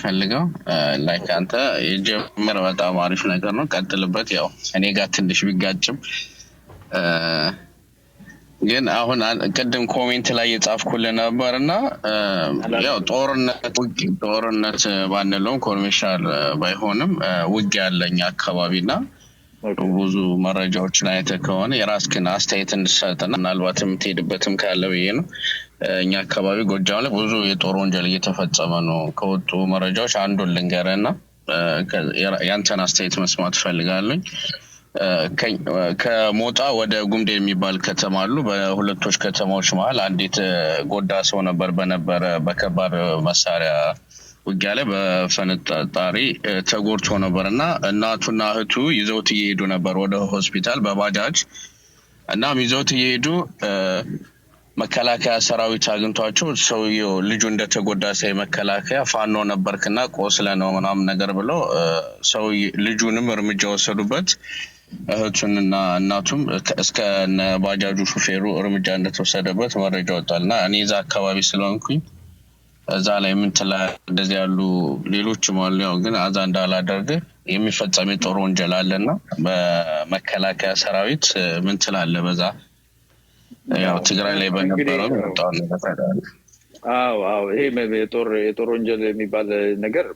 ፈልገው ላይክ አንተ የጀመረ በጣም አሪፍ ነገር ነው ቀጥልበት ያው እኔ ጋር ትንሽ ቢጋጭም ግን አሁን ቀደም ኮሜንት ላይ የጻፍኩልህ ነበርና ያው ጦርነት ባንለው ኮንቬንሽናል ባይሆንም ውጊያ ያለኝ አካባቢና ብዙ መረጃዎችን አይተህ ከሆነ የራስህን አስተያየት እንድትሰጥና ምናልባትም ትሄድበትም ካለ ብዬ ነው እኛ አካባቢ ጎጃም ላይ ብዙ የጦር ወንጀል እየተፈጸመ ነው ከወጡ መረጃዎች አንዱን ልንገርህና ያንተን አስተያየት መስማት ፈልጋለሁ ከሞጣ ወደ ጉምዴ የሚባል ከተማ አሉ በሁለቶች ከተማዎች መሃል አንዲት ጎዳ ሰው ነበር በከባድ መሳሪያ ውጊያ ላይ በፈነጣጣሪ ተጎድቶ ነበርና እናቱና እህቱ ይዘውት እየሄዱ ነበር ወደ ሆስፒታል በባጃጅ እና ይዘውት እየሄዱ መከላከያ ሰራዊት አግኝቷቸው ሰውየው ልጁ እንደተጎዳ ሳይ መከላከያ ፋኖ ነበርክና ቆስለ ነው ምናምን ነገር ብለው ሰው ልጁንም እርምጃ ወሰዱበት እህቱንና እናቱም እስከ ባጃጁ ሹፌሩ እርምጃ እንደተወሰደበት መረጃ ወጣልና እኔ እዛ አካባቢ ስለሆንኩኝ እዛ ላይ ምን ትላለህ እንደዚህ ያሉ ሌሎች ማለት ነው ግን አዛ እንዳላደርግ የሚፈጸም የጦር ወንጀል አለና በመከላከያ ሰራዊት ምን ትላለህ በዛ ያው ትግራይ ላይ በነበረው በጣም ተፈራራል አዎ ይሄ የጦር ወንጀል የሚባል ነገር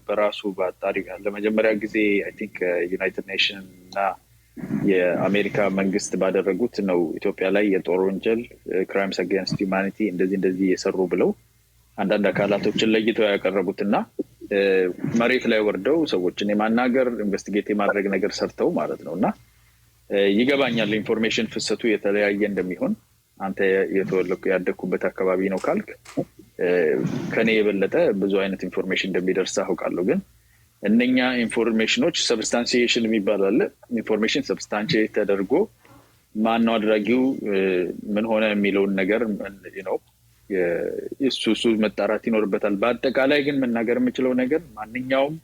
በራሱ ባጣሪ ለመጀመሪያ ጊዜ አይ ቲንክ ዩናይትድ ኔሽን እና የአሜሪካ መንግስት ባደረጉት ነው ኢትዮጵያ ላይ የጦር ወንጀል ክራይምስ አጌንስት ሂዩማኒቲ እንደዚህ የሰሩ ብለው አንዳንድ አካላቶችን ለይተው ያቀርቡትና መሬት ላይ ወርደው ሰዎችን የማናገር ኢንቨስቲጌት የማድረግ ነገር ሰርተው ማለት ነውና ይገባኛል ኢንፎርሜሽን ፍሰቱ የተለያየ እንደሚሆን አንተ የተወለቁ ያደኩበት አካባቢ ነው ካልክ ከኔ የበለጠ ብዙ አይነት ኢንፎርሜሽን እንደሚደርስ አውቃለሁ ግን እነኛ ኢንፎርሜሽኖች ሰብስታንሺዬሽን የሚባል አለ ኢንፎርሜሽን ሰብስታንሺዬት ተደርጎ ማን ነው አድራጊው ምን ሆነ የሚለውን ነገር ነው የሱሱ መጣራት ይኖርበታል በአጠቃላይ ግን መናገር የምችለው ነገር ማንኛውም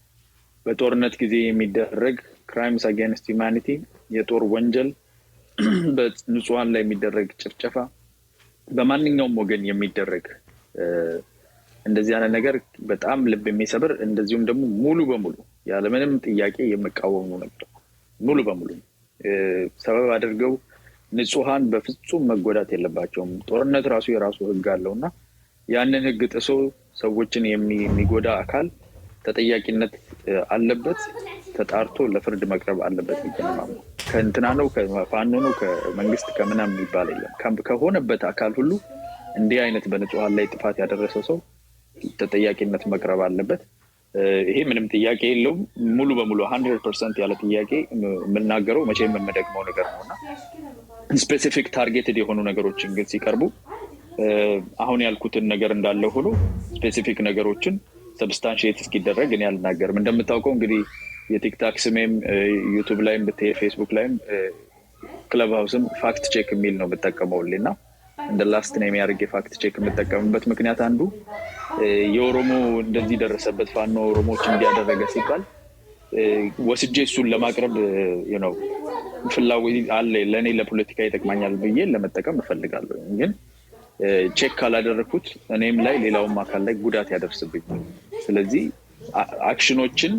በጦርነት ጊዜ የሚደረግ ክራይምስ አጌንስት ሂዩማኒቲ የጦር ወንጀል በንጹሃን ላይ የሚደረግ ጭፍጨፋ በማንኛውም ወገን የሚደረግ እንደዚህ አይነት ነገር በጣም ልብ የሚሰብር እንደዚሁም ደግሞ ሙሉ በሙሉ ያለ ምንም ጥያቄ የመቃወሙ ነገር ሙሉ በሙሉ ሰበብ አድርገው ንጹሃን በፍጹም መጎዳት የለባቸውም ጦርነት ራሱ የራሱ ህግ አለውና ያንን ህግ ጥሶ ሰዎችን የሚጎዳ አካል ተጠያቂነት አለበት ተጣርቶ ለፍርድ መቅረብ አለበት ይገኛል ከእንትና ነው ከፋኖ ነው ከመንግስት ከምናም የሚባል የለም ከሆነበት አካል ሁሉ እንዲህ አይነት በንጹሃን ላይ ጥፋት ያደረሰ ሰው ተጠያቂነት መቅረብ አለበት ይሄ ምንም ጥያቄ የለውም ሙሉ በሙሉ 100% ያለ ጥያቄ የምናገረው መቼም የምንደግመው ነገር ነውና ስፔሲፊክ ታርጌትድ የሆኑ ነገሮችን ግን ሲቀርቡ አሁን ያልኩትን ነገር እንዳለ ሆኖ ስፔሲፊክ ነገሮችን ሰብስታንሺዬት እስኪደረግ እኔ አልናገርም እንደምታውቀው እንግዲህ የቲክታክ ስሜም ዩቲዩብ ላይም በፌስቡክ ላይም ክለብ ሃውስም ፋክት ቼክ የሚል ነው በተጠቀመውልና እንደ ላስት ኔም ያርጌ ፋክት ቼክ የምጠቀምበት ምክንያት አንዱ የኦሮሞ እንደዚህ ደረሰበት ፋኖ ኦሮሞች እንዲያደረገ ሲባል ወስጄ እሱን ለማቅረብ ፍላጎት አለ ለኔ ለፖለቲካ ይጠቅማኛል ብዬ ለመጠቀም እፈልጋለሁ ግን ቼክ ካላደረኩት እኔም ላይ ሌላውም አካል ላይ ጉዳት ያደርስብኛል ስለዚህ አክሽኖችን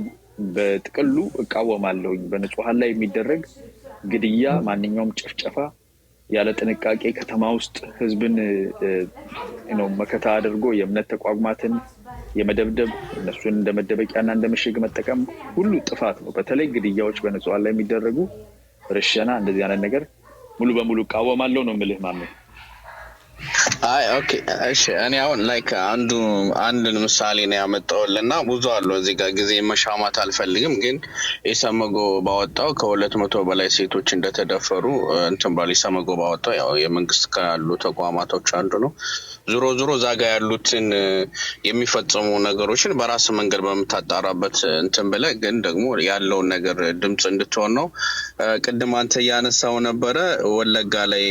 በጥቅሉ እቃወማለሁ በንጹሃን ላይ የሚደረግ ግድያ ማንኛውም ጭፍጨፋ ያለ ጥንቃቄ ከተማ ውስጥ ህዝብን መከታ አድርጎ የእምነት ተቋማትን የመደብደብ እነሱን እንደመደበቂያና እንደመሸግ መጠቀም ሁሉ ጥፋት ነው በተለይ ግድያዎች በንጹሃን ላይ የሚደረጉ ረሸና እንደዚህ አይነት ነገር ሙሉ በሙሉ እቃወማለሁ ነው የምልህ ማለት አይ ኦኬ እሺ እኔ አሁን ላይክ አንድን ምሳሌ ነው ያመጣውልና ብዙ አሉ እዚህ ጋር ጊዜ መሻማት አልፈልግም ግን ኢሰመጎ ባወጣው ከ200 በላይ ሴቶች እንደተደፈሩ እንትን ባለ ኢሰመጎ ባወጣው ያው የመንግስት ካሉ ተቋማቶች አንዱ ነው ዞሮ ዛጋ ያሉትን የሚፈጸሙ ነገሮችን በራስ መንገድ በመታጣራበት እንትን ብለ ግን ደግሞ ያለው ነገር ድምጽ እንድትሆን ነው ቅድም አንተ ያነሳው ነበር ወለጋ ላይ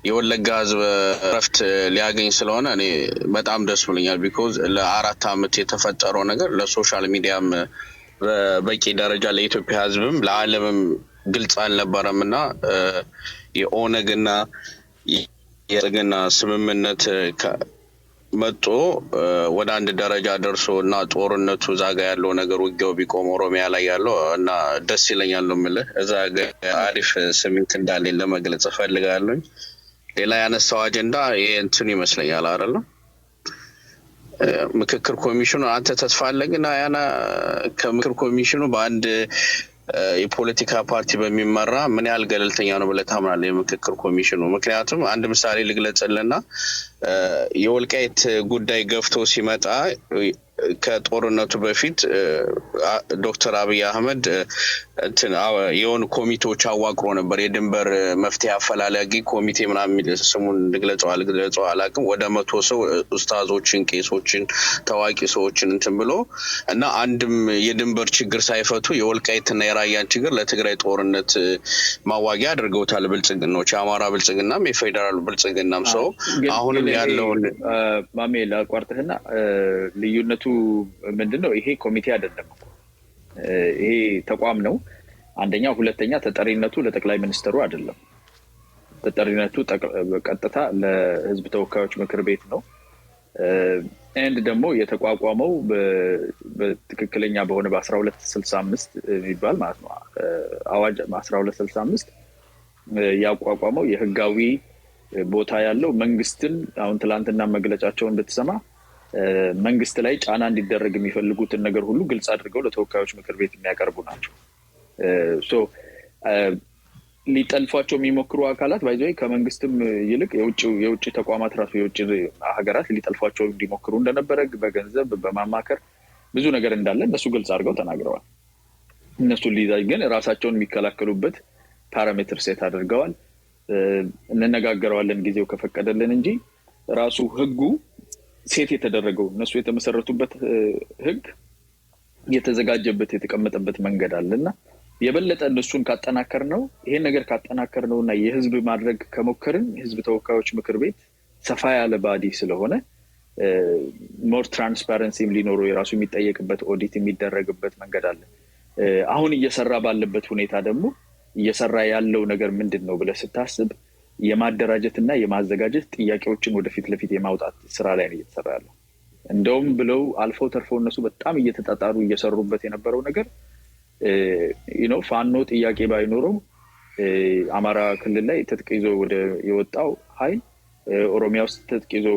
የወለጋ ህዝብ ረፍት ሊያገኝ ስለሆነ እኔ በጣም ደስ ብሎኛል ቢኮዝ ለ4 አመት የተፈጠረው ነገር ለሶሻል ሚዲያም በቂ ደረጃ ለኢትዮጵያ ህዝብም ለዓለምም ግልጽ አልነበረምና የኦነግና የገና ስምምነት መጥቶ ወደ አንድ ደረጃ ደርሶ እና ጦርነቱ ዛጋ ያለው ነገር ውጊያው ቢቆም ኦሮሚያ ላይ ያለው እና ደስ ይለኛል ነው የምልህ። እዛ አሪፍ ስሜት እንዳለኝ ለመግለጽ እፈልጋለሁ። ሌላ ያነሳው አጀንዳ ይሄ እንትን ይመስለኛል አይደለም ምክክር ኮሚሽኑ አንተ ተስፋ አለግና ያና ከምክክር ኮሚሽኑ በአንድ የፖለቲካ ፓርቲ በሚመራ ምን ያህል ገለልተኛ ነው ብለህ ታምናለህ የምክክር ኮሚሽኑ? ምክንያቱም አንድ ምሳሌ ልግለጽልና የወልቃይት ጉዳይ ገፍቶ ሲመጣ ከጦርነቱ በፊት ዶክተር አብይ አህመድ እንትን የሆኑ ኮሚቴዎች አዋቅሮ ነበር። የድንበር መፍትሄ አፈላላጊ ኮሚቴ ምናምን ስሙን ልግለጸው አላውቅም። ወደ 100 ሰው ኡስታዞችን፣ ቄሶችን፣ ታዋቂ ሰዎችን እንትን ብሎ እና አንድም የድንበር ችግር ሳይፈቱ የወልቃይትና የራያን ችግር ለትግራይ ጦርነት ማዋጊያ አድርገውታል ብልጽግናዎች፣ የአማራ ብልጽግናም የፌዴራል ብልጽግናም። ሰው አሁንም ያለውን ማሜል አቋርጠህና ልዩነቱ ምንድነው? ይሄ ኮሚቴ አይደለም፣ ይሄ ተቋም ነው አንደኛ። ሁለተኛ ተጠሪነቱ ለጠቅላይ ሚኒስትሩ አይደለም፣ ተጠሪነቱ ቀጥታ ለህዝብ ተወካዮች ምክር ቤት ነው። አንድ ደግሞ የተቋቋመው በትክክለኛ በሆነ በ1265 የሚባል ማለት ነው አዋጅ 1265 ያቋቋመው የህጋዊ ቦታ ያለው መንግስትን አሁን ትላንትና መግለጫቸውን እንድትሰማ መንግስት ላይ ጫና እንዲደረግ የሚፈልጉትን ነገር ሁሉ ግልጽ አድርገው ለተወካዮች ምክር ቤት የሚያቀርቡ ናቸው። ሊጠልፏቸው የሚሞክሩ አካላት ባይዘይ ከመንግስትም ይልቅ የውጭ ተቋማት ራሱ የውጭ ሀገራት ሊጠልፏቸው እንዲሞክሩ እንደነበረ በገንዘብ በማማከር ብዙ ነገር እንዳለ እነሱ ግልጽ አድርገው ተናግረዋል። እነሱን ሊይዛይ ግን ራሳቸውን የሚከላከሉበት ፓራሜትር ሴት አድርገዋል። እንነጋገረዋለን ጊዜው ከፈቀደልን እንጂ ራሱ ህጉ ሴት የተደረገው እነሱ የተመሰረቱበት ህግ የተዘጋጀበት የተቀመጠበት መንገድ አለና የበለጠ እነሱን ካጠናከር ነው ይሄን ነገር ካጠናከር ነውና የህዝብ ማድረግ ከሞከርን ህዝብ ተወካዮች ምክር ቤት ሰፋ ያለ ባዲ ስለሆነ ሞር ትራንስፓረንሲም ሊኖረው የራሱ የሚጠየቅበት ኦዲት የሚደረግበት መንገድ አለ። አሁን እየሰራ ባለበት ሁኔታ ደግሞ እየሰራ ያለው ነገር ምንድነው ብለህ ስታስብ የማደራጀትና የማዘጋጀት ጥያቄዎችን ወደፊት ለፊት የማውጣት ስራ ላይ ነው እየተሰራ ያለው። እንደውም ብለው አልፎ ተርፎ እነሱ በጣም እየተጣጣሩ እየሰሩበት የነበረው ነገር ፋኖ ጥያቄ ባይኖረው አማራ ክልል ላይ ትጥቅ ይዞ ወደ የወጣው ኃይል ኦሮሚያ ውስጥ ትጥቅ ይዞ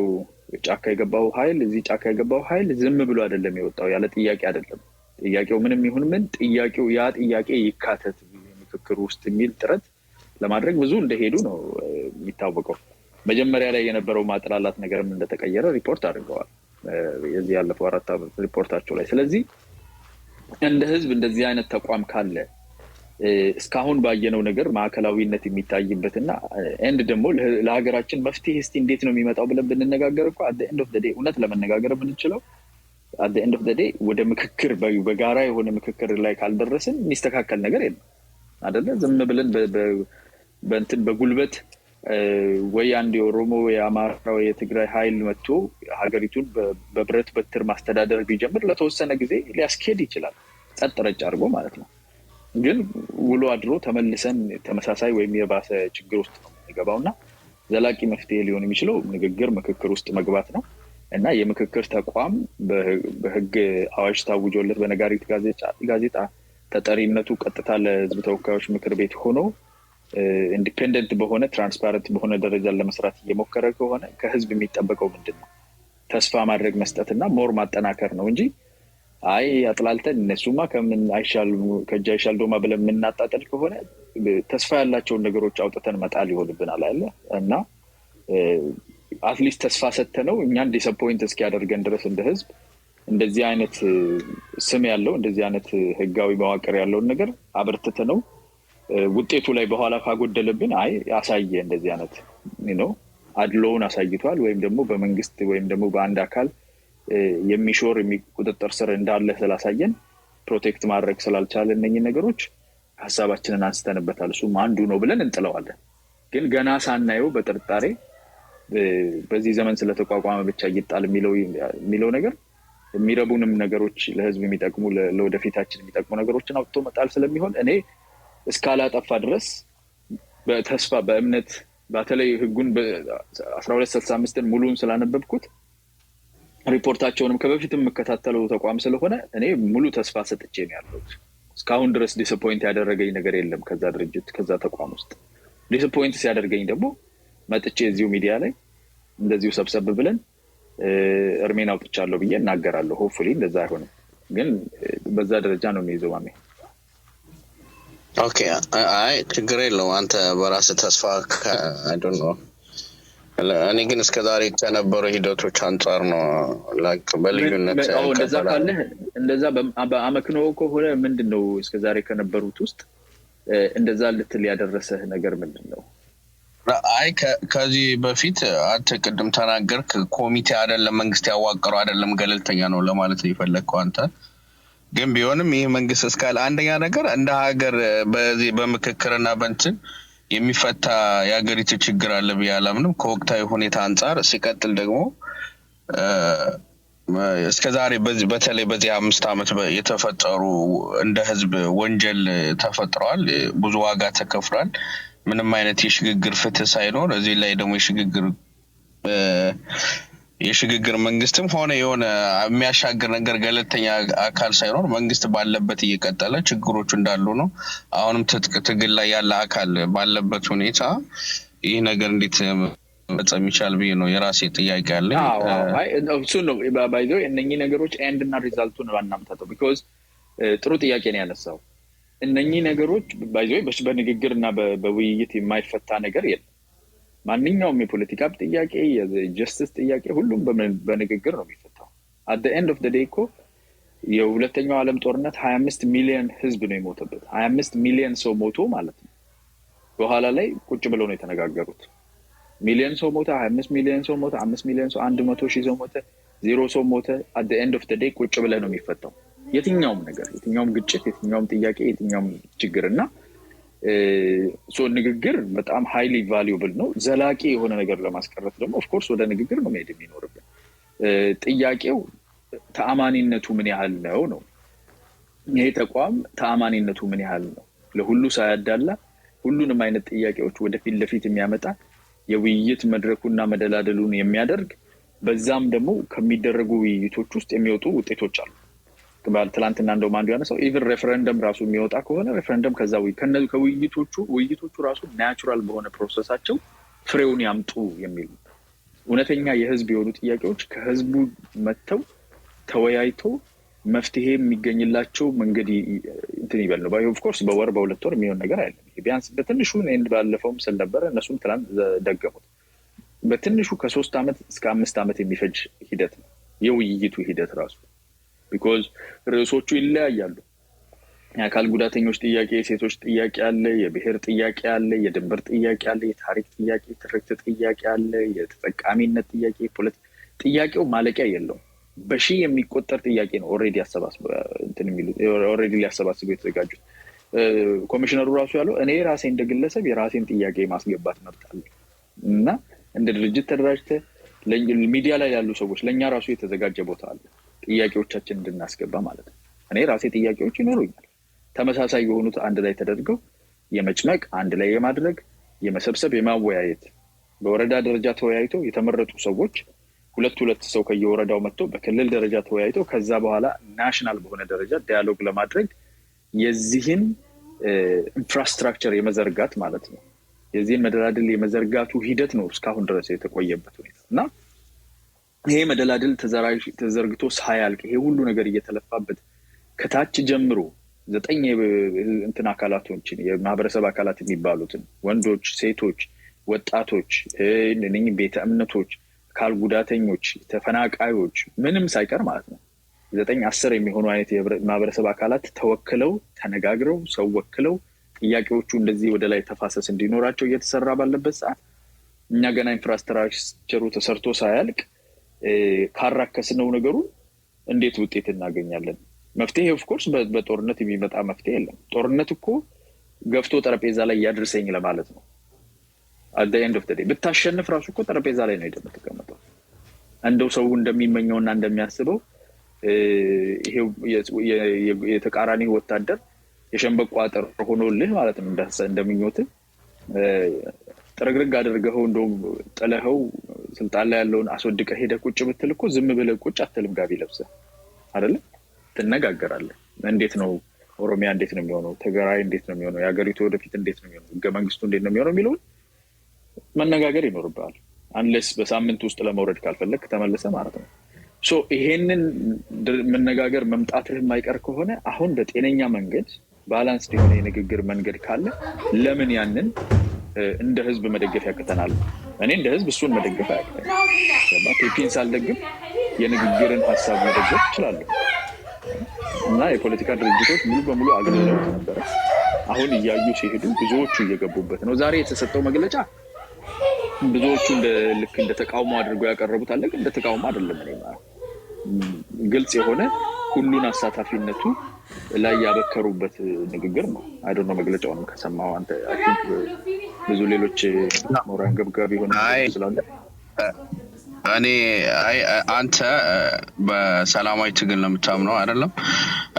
ጫካ የገባው ኃይል እዚህ ጫካ የገባው ኃይል ዝም ብሎ አይደለም የወጣው፣ ያለ ጥያቄ አይደለም። ጥያቄው ምንም ይሁን ምን ጥያቄው ያ ጥያቄ ይካተት ምክክር ውስጥ የሚል ጥረት ለማድረግ ብዙ እንደሄዱ ነው የሚታወቀው። መጀመሪያ ላይ የነበረው ማጥላላት ነገርም እንደተቀየረ ሪፖርት አድርገዋል የዚህ ያለፈው 4 ዓመት ሪፖርታቸው ላይ። ስለዚህ እንደ ህዝብ እንደዚህ አይነት ተቋም ካለ እስካሁን ባየነው ነገር ማዕከላዊነት የሚታይበትና አንድ ደግሞ ለሀገራችን መፍትሄ እስቲ እንዴት ነው የሚመጣው ብለን ብንነጋገር እኮ at the end of the day እውነት ለመነጋገር ብንችለው at the end of the day ወደ ምክክር በጋራ የሆነ ምክክር ላይ ካልደረስን የሚስተካከል ነገር የለም አይደለ? ዝም ብለን በእንትን በጉልበት ወይ አንድ የኦሮሞ የአማራ የትግራይ ኃይል መጥቶ ሀገሪቱን በብረት በትር ማስተዳደር ቢጀምር ለተወሰነ ጊዜ ሊያስኬድ ይችላል፣ ጸጥ ረጭ አድርጎ ማለት ነው። ግን ውሎ አድሮ ተመልሰን ተመሳሳይ ወይም የባሰ ችግር ውስጥ ነው የሚገባውና ዘላቂ መፍትሄ ሊሆን የሚችለው ንግግር ምክክር ውስጥ መግባት ነው እና የምክክር ተቋም በህግ አዋጅ ታውጆለት በነጋሪት ጋዜጣ ተጠሪነቱ ቀጥታ ለህዝብ ተወካዮች ምክር ቤት ሆኖ ኢንዲፔንደንት በሆነ ትራንስፓረንት በሆነ ደረጃ ለመስራት እየሞከረ ከሆነ ከህዝብ የሚጠበቀው ምንድነው? ተስፋ ማድረግ መስጠትና ሞር ማጠናከር ነው እንጂ አይ አጥላልተን እነሱማ ከምን አይሻል ከጃ አይሻል ዶማ ብለን የምናጣጥል ከሆነ ተስፋ ያላቸውን ነገሮች አውጥተን መጣል ይሆንብናል አይደል? እና አትሊስት ተስፋ ሰጥተነው እኛን ዲስአፖይንት እስኪያደርገን ድረስ እንደ ህዝብ እንደዚህ አይነት ስም ያለው እንደዚህ አይነት ህጋዊ መዋቅር ያለውን ነገር አበርትተነው ውጤቱ ላይ በኋላ ካጎደለብን አይ ያሳየ እንደዚህ አይነት አድሎውን አሳይቷል ወይም ደግሞ በመንግስት ወይም ደግሞ በአንድ አካል የሚሾር የሚቆጣጠር ስር እንዳለ ስላሳየን ፕሮቴክት ማድረግ ስላልቻለ እነኚህ ነገሮች ሐሳባችንን አንስተንበታል እሱም አንዱ ነው ብለን እንጥለዋለን። ግን ገና ሳናየው በጥርጣሬ በዚህ ዘመን ስለተቋቋመ ብቻ ይጣል የሚለው ነገር የሚረቡንም ነገሮች ለህዝብ የሚጠቅሙ ለወደፊታችን የሚጠቅሙ ነገሮችን አውጥቶ መጣል ስለሚሆን እኔ እስካላጠፋ ድረስ በተስፋ በእምነት በተለይ ህጉን በ1265ን ሙሉን ስላነበብኩት ሪፖርታቸውንም ከበፊትም መከታተለው ተቋም ስለሆነ እኔ ሙሉ ተስፋ ሰጥቼ ነው ያለሁት። እስካሁን ድረስ ዲስአፖይንት ያደረገኝ ነገር የለም ከዛ ድርጅት ከዛ ተቋም ውስጥ። ዲስአፖይንት ሲያደርገኝ ደግሞ መጥቼ እዚሁ ሚዲያ ላይ እንደዚሁ ሰብሰብ ብለን እርሜን አውጥቻለሁ ብዬ እናገራለሁ። ሆፕፉሊ እንደዛ አይሆንም፣ ግን በዛ ደረጃ ነው የሚይዘው ማሜ። ኦኬ አይ ችግር የለውም። አንተ በራስህ ተስፋ አይ ዶንት ኖ እኔ ግን እስከዛሬ ከነበሩ ሂደቶች አንጻር ነው ላይክ በልዩነት እንደዛ ካለ እንደዛ በአመክኖ ከሆነ ምንድነው እስከዛሬ ከነበሩት ውስጥ እንደዛ ልትል ያደረሰህ ነገር ምንድነው? አይ ከዚህ በፊት አንተ ቅድም ተናገርክ ኮሚቴ አይደለም መንግስት ያዋቀረው አይደለም ገለልተኛ ነው ለማለት ነው የፈለግከው አንተ። ግን ቢሆንም ይሄ መንግስት እስካለ አንደኛ ነገር እንደ ሀገር በዚህ በምክክርና በእንትን የሚፈታ የሀገሪቱ ችግር አለ ብዬ አላምንም ከወቅታዊ ሁኔታ አንጻር። ሲቀጥል ደግሞ እስከዛሬ በተለይ በዚህ 5 አመት የተፈጠሩ እንደ ህዝብ ወንጀል ተፈጥሯል፣ ብዙ ዋጋ ተከፍሏል። ምንም አይነት የሽግግር ፍትህ ሳይኖር እዚህ ላይ ደግሞ የሽግግር መንግስትም ሆነ የሆነ የሚያሻግር ነገር ገለልተኛ አካል ሳይኖር መንግስት ባለበት እየቀጠለ ችግሮቹ እንዳሉ ነው። አሁንም ትግል ላይ ያለ አካል ባለበት ሁኔታ ይህ ነገር እንዴት መፈጸም ይቻላል ብዬ ነው የራሴ ጥያቄ አለኝ። አይ እሱ ነው ባይዘው እነኚህ ነገሮች ኤንድ እና ሪዛልቱን ባናምታተው ቢኮዝ ጥሩ ጥያቄ ነው ያነሳው። እነኚህ ነገሮች ባይዘው በንግግርና በውይይት የማይፈታ ነገር የለም። ማንኛውም የፖለቲካ ጥያቄ የጀስቲስ ጥያቄ ሁሉም በንግግር ነው የሚፈታው። at the end of the day እኮ የሁለተኛው ዓለም ጦርነት 25 ሚሊዮን ህዝብ ነው የሞተበት። 25 ሚሊዮን ሰው ሞቶ ማለት ነው። በኋላ ላይ ቁጭ ብለው ነው የተነጋገሩት። ሚሊዮን ሰው ሞተ፣ 25 ሚሊዮን ሰው ሞተ፣ 5 ሚሊዮን ሰው 100,000 ሰው ሞተ፣ 0 ሰው ሞተ። at the end of the day ቁጭ ብለው ነው የሚፈታው የትኛውም ነገር፣ የትኛውም ግጭት፣ የትኛውም ጥያቄ፣ የትኛውም ችግርና ንግግር በጣም ሃይሊ ቫልዩብል ነው። ዘላቂ የሆነ ነገር ለማስቀረት ደግሞ ኦፍ ኮርስ ወደ ንግግር ነው መሄድ የሚኖርብን። ጥያቄው ተአማኒነቱ ምን ያህል ነው? ይሄ ተቋም ተአማኒነቱ ምን ያህል ነው? ለሁሉ ሳያዳላ ሁሉንም አይነት ጥያቄዎች ወደፊት ለፊት የሚያመጣ የውይይት መድረኩና መደላደሉን የሚያደርግ በዛም ደግሞ ከሚደረጉ ውይይቶች ውስጥ የሚወጡ ውጤቶች አሉ። ትላንትና እንደውም አንዱ ያነሳው ኢቭን ሬፈረንደም ራሱ የሚወጣ ከሆነ ሬፈረንደም ከውይይቶቹ ራሱ ናቹራል በሆነ ፕሮሰሳቸው ፍሬውን ያምጡ የሚል እውነተኛ የህዝብ የሆኑ ጥያቄዎች ከህዝቡ መጥተው ተወያይቶ መፍትሄ የሚገኝላቸው መንገድ እንትን ይበል ነው። ኦፍ ኮርስ በወር በሁለት ወር የሚሆን ነገር አይደለም። ቢያንስ በትንሹ እኔ ባለፈውም ስል ነበር እነሱም ትላንት ደገሙት። በትንሹ ከ3 አመት እስከ 5 አመት የሚፈጅ ሂደት ነው የውይይቱ ሂደት ራሱ። ቢኮዝ ርዕሶቹ ይለያያሉ። የአካል ጉዳተኞች ጥያቄ፣ የሴቶች ጥያቄ አለ፣ የብሔር ጥያቄ አለ፣ የድንበር ጥያቄ አለ፣ የታሪክ ጥያቄ፣ ትርክት ጥያቄ አለ፣ የተጠቃሚነት ጥያቄ፣ ፖለቲካ ጥያቄው ማለቂያ የለውም። በሺህ የሚቆጠር ጥያቄ ነው ኦልሬዲ ሊያሰባስቡ የተዘጋጁት። ኮሚሽነሩ ራሱ ያለው እኔ ራሴ እንደግለሰብ የራሴን ጥያቄ ማስገባት መብት አለ እና እንደ ድርጅት ተደራጅተ ሚዲያ ላይ ያሉ ሰዎች ለኛ ራሱ የተዘጋጀ ቦታ አለ ጥያቄዎቻችን እንድናስገባ ማለት ነው። እኔ ራሴ ጥያቄዎች ይኖሩኛል ተመሳሳይ የሆኑት አንድ ላይ ተደርገው የመጭመቅ አንድ ላይ የማድረግ የመሰብሰብ የማወያየት በወረዳ ደረጃ ተወያይተው የተመረጡ ሰዎች ሁለት ሰው ከየወረዳው መጥቶ በክልል ደረጃ ተወያይተው ከዛ በኋላ ናሽናል በሆነ ደረጃ ዳያሎግ ለማድረግ የዚህን ኢንፍራስትራክቸር የመዘርጋት ማለት ነው። የዚህን መደላድል የመዘርጋቱ ሂደት ነው እስካሁን ድረስ የተቆየበት ሁኔታ እና ይሄ መደላድል ተዘርግቶ ሳያልቅ ይሄ ሁሉ ነገር እየተለፋበት ከታች ጀምሮ 9 እንትን አካላቶችን የማህበረሰብ አካላት የሚባሉትን ወንዶች፣ ሴቶች፣ ወጣቶች፣ ቤተ እምነቶች፣ አካል ጉዳተኞች፣ ተፈናቃዮች ምንም ሳይቀር ማለት ነው 9-10 የሚሆኑ አይነት የማህበረሰብ አካላት ተወክለው ተነጋግረው ሰው ወክለው ጥያቄዎቹ እንደዚህ ወደ ላይ ተፋሰስ እንዲኖራቸው እየተሰራ ባለበት ሰዓት እኛ ገና ኢንፍራስትራክቸሩ ተሰርቶ ሳያልቅ ካራከስነው ነገሩ እንዴት ውጤት እናገኛለን? መፍትሄ ኦፍ ኮርስ በጦርነት የሚመጣ መፍትሄ የለም። ጦርነት እኮ ገፍቶ ጠረጴዛ ላይ ያድርሰኝ ለማለት ነው። at the end of the day ብታሸንፍ ራሱ እኮ ጠረጴዛ ላይ ነው የተቀመጠው። እንደው ሰው እንደሚመኘውና እንደሚያስበው ይሄው የተቃራኒ ወታደር የሸንበቆ አጥር ሆኖልህ ማለት ነው እንደምኞት ጥርግርግ አድርገው እንደው ጥለኸው ስልጣን ላይ ያለውን አስወድቀ ሄደ ቁጭ ብትል እኮ ዝም ብለህ ቁጭ አትልም ጋቢ ለብሰህ አይደለ ትነጋገራለህ እንዴት ነው ኦሮሚያ እንዴት ነው የሚሆነው ትግራይ እንዴት ነው የሚሆነው የሀገሪቱ ወደፊት እንዴት ነው የሚሆነው ህገ መንግስቱ እንዴት ነው የሚሆነው የሚለው መነጋገር ይኖርብሃል አንለስ በሳምንት ውስጥ ለመውረድ ካልፈለክ ተመለሰ ማለት ነው ሶ ይሄንን መነጋገር መምጣትህ የማይቀር ከሆነ አሁን በጤነኛ መንገድ ባላንስ የሆነ የንግግር መንገድ ካለ ለምን ያንን እንደ ህዝብ መደገፍ ያከተናል እኔ እንደ ህዝብ እሱን መደገፍ ያከተናል ፒፒንስ አልደግፍ የንግግርን ሐሳብ መደገፍ ይችላል እና የፖለቲካ ድርጅቶች ሙሉ በሙሉ አገልግሎት ነበር አሁን እያዩ ሲሄዱ ብዙዎቹ እየገቡበት ነው ዛሬ የተሰጠው መግለጫ ብዙዎቹ ልክ እንደ ተቃውሞ አድርገው ያቀርቡት አለ ግን እንደ ተቃውሞ አይደለም እኔ ማለት ግልጽ የሆነ ሁሉን አሳታፊነቱ ላይ ያበከሩበት ንግግር ነው አይ ዶንት ኖ መግለጫውንም ከሰማው አንተ አይ ቲንክ ብዙ ሌሎች ሞራን ገብጋቢ ሆነ ስላለ እኔ አንተ በሰላማዊ ትግል ነው የምታምነው አይደለም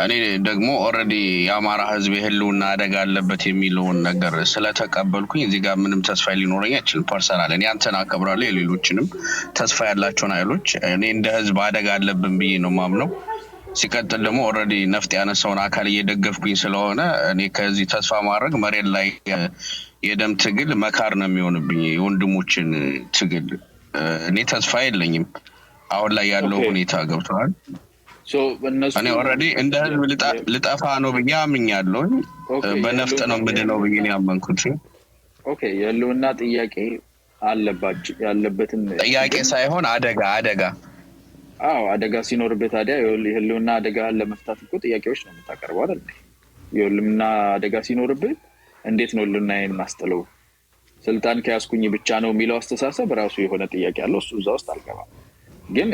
እኔ ደግሞ ኦሬዲ የአማራ ህዝብ የህልውና አደጋ አለበት የሚለውን ነገር ስለተቀበልኩኝ እዚህ ጋር ምንም ተስፋ ሊኖረኝ አይችልም ፐርሰናል እኔ አንተን አከብራለሁ የሌሎችንም ተስፋ ያላቸውን ኃይሎች እኔ እንደ ህዝብ አደጋ አለብን ብዬ ነው ማምነው ሲቀጥል ደግሞ ኦሬዲ ነፍጥ ያነሳውን አካል እየደገፍኩኝ ስለሆነ እኔ ከዚህ ተስፋ ማድረግ መሬት ላይ የደም ትግል መካር ነው የሚሆንብኝ የወንድሞችን ትግል እኔ ተስፋ የለኝም አሁን ላይ ያለው ሁኔታ ገብቷል እኔ ኦሬዲ እንደ ህዝብ ልጠፋ ነው ብዬ አምኛለሁ በነፍጥ ነው ምንድነው ብዬ ነው ያመንኩት ኦኬ የህልውና ጥያቄ አለባችሁ ያለበትን ጥያቄ ሳይሆን አደጋ አደጋ ሲኖርበት ታዲያ የህልውና አደጋ ለመፍታት እኮ ጥያቄዎች ነው የምታቀርበው አይደል የህልውና አደጋ ሲኖርበት እንዴት ነው ህልውናዬን ማስጠለው ስልጣን ከያስኩኝ ብቻ ነው የሚለው አስተሳሰብ ራሱ የሆነ ጥያቄ አለው እሱ እዛው ውስጥ አልገባም ግን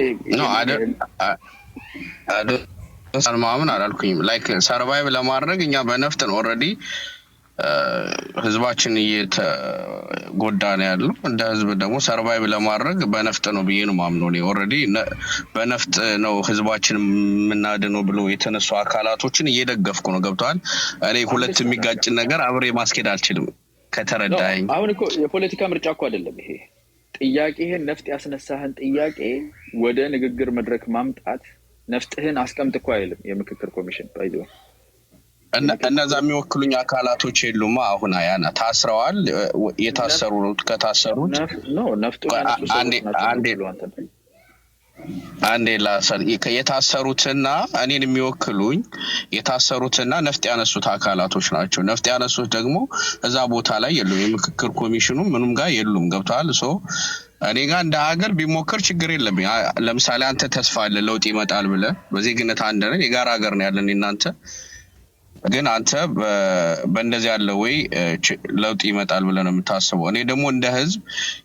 ሰልማምን አላልኩኝም ላይክ ሰርቫይቭ ለማድረግ እኛ በነፍጥ ነው ኦሬዲ ህዝባችን እየተጎዳ ነው ያለው እንደ ህዝብ ደግሞ ሰርቫይቭ ለማድረግ በነፍጥ ነው ብዬ ነው ማምነው ነው ኦሬዲ በነፍጥ ነው ህዝባችን የምናድነው ብሎ የተነሱ አካላቶችን እየደገፍኩ ነው ገብቷል እኔ ሁለት የሚጋጭ ነገር አብሬ ማስኬድ አልችልም ከተረዳኝ አሁን እኮ የፖለቲካ ምርጫ እኮ አይደለም ይሄ ጥያቄህን ነፍጥ ያስነሳህን ጥያቄ ወደ ንግግር መድረክ ማምጣት ነፍጥህን አስቀምጥ እኮ አይልም የምክክር ኮሚሽን ባይዘው እነዛ የሚወክሉኝ አካላቶች የሉማ አሁን አያና ታስረዋል የታሰሩት ከታሰሩት ነፍጡ አንዴ ላሰር የታሰሩትና እኔን የሚወክሉኝ የታሰሩትና ነፍጥ ያነሱት አካላቶች ናቸው ነፍጥ ያነሱት ደግሞ እዛ ቦታ ላይ የሉም የምክክር ኮሚሽኑ ምንም ጋር የሉም ገብቷል ሶ እኔ ጋር እንደ ሀገር ቢሞክር ችግር የለም ለምሳሌ አንተ ተስፋ አለ ለውጥ ይመጣል ብለ በዜግነት አንድ ነን የጋራ ሀገር ነው ያለን እናንተ ግን አንተ በእንደዚህ ያለ ወይ ለውጥ ይመጣል ብለ ነው የምታስበው እኔ ደግሞ እንደ ህዝብ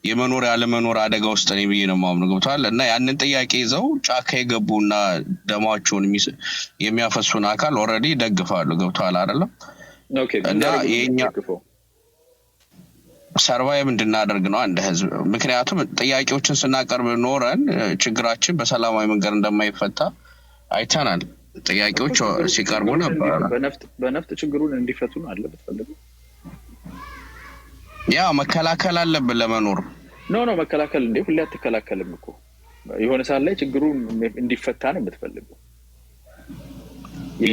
የመኖር ያለ መኖር አደጋ ውስጥ ነኝ ብዬ ነው ማምነው ገብቷል እና ያንን ጥያቄ ይዘው ጫካ የገቡና ደማቸውን የሚያፈሱን አካል ኦሬዲ ደግፋሉ ገብቷል አይደለም ኦኬ እና የኛ ሰርቫይቭ እንድናደርግ ነው አንድ ህዝብ ምክንያቱም ጥያቄዎችን ስናቀርብ ኖረን ችግራችን በሰላማዊ መንገድ እንደማይፈታ አይተናል ጥያቄዎች ሲቀርቡ ነበር በነፍጥ ችግሩን እንዲፈቱ ነው አለበት ፈልገው ያ መከላከል አለበት ለመኖር ኖ መከላከል እንዴ ሁሉ አትከላከልም እኮ የሆነ ሰዓት ላይ ችግሩ እንዲፈታ ነው የምትፈልገው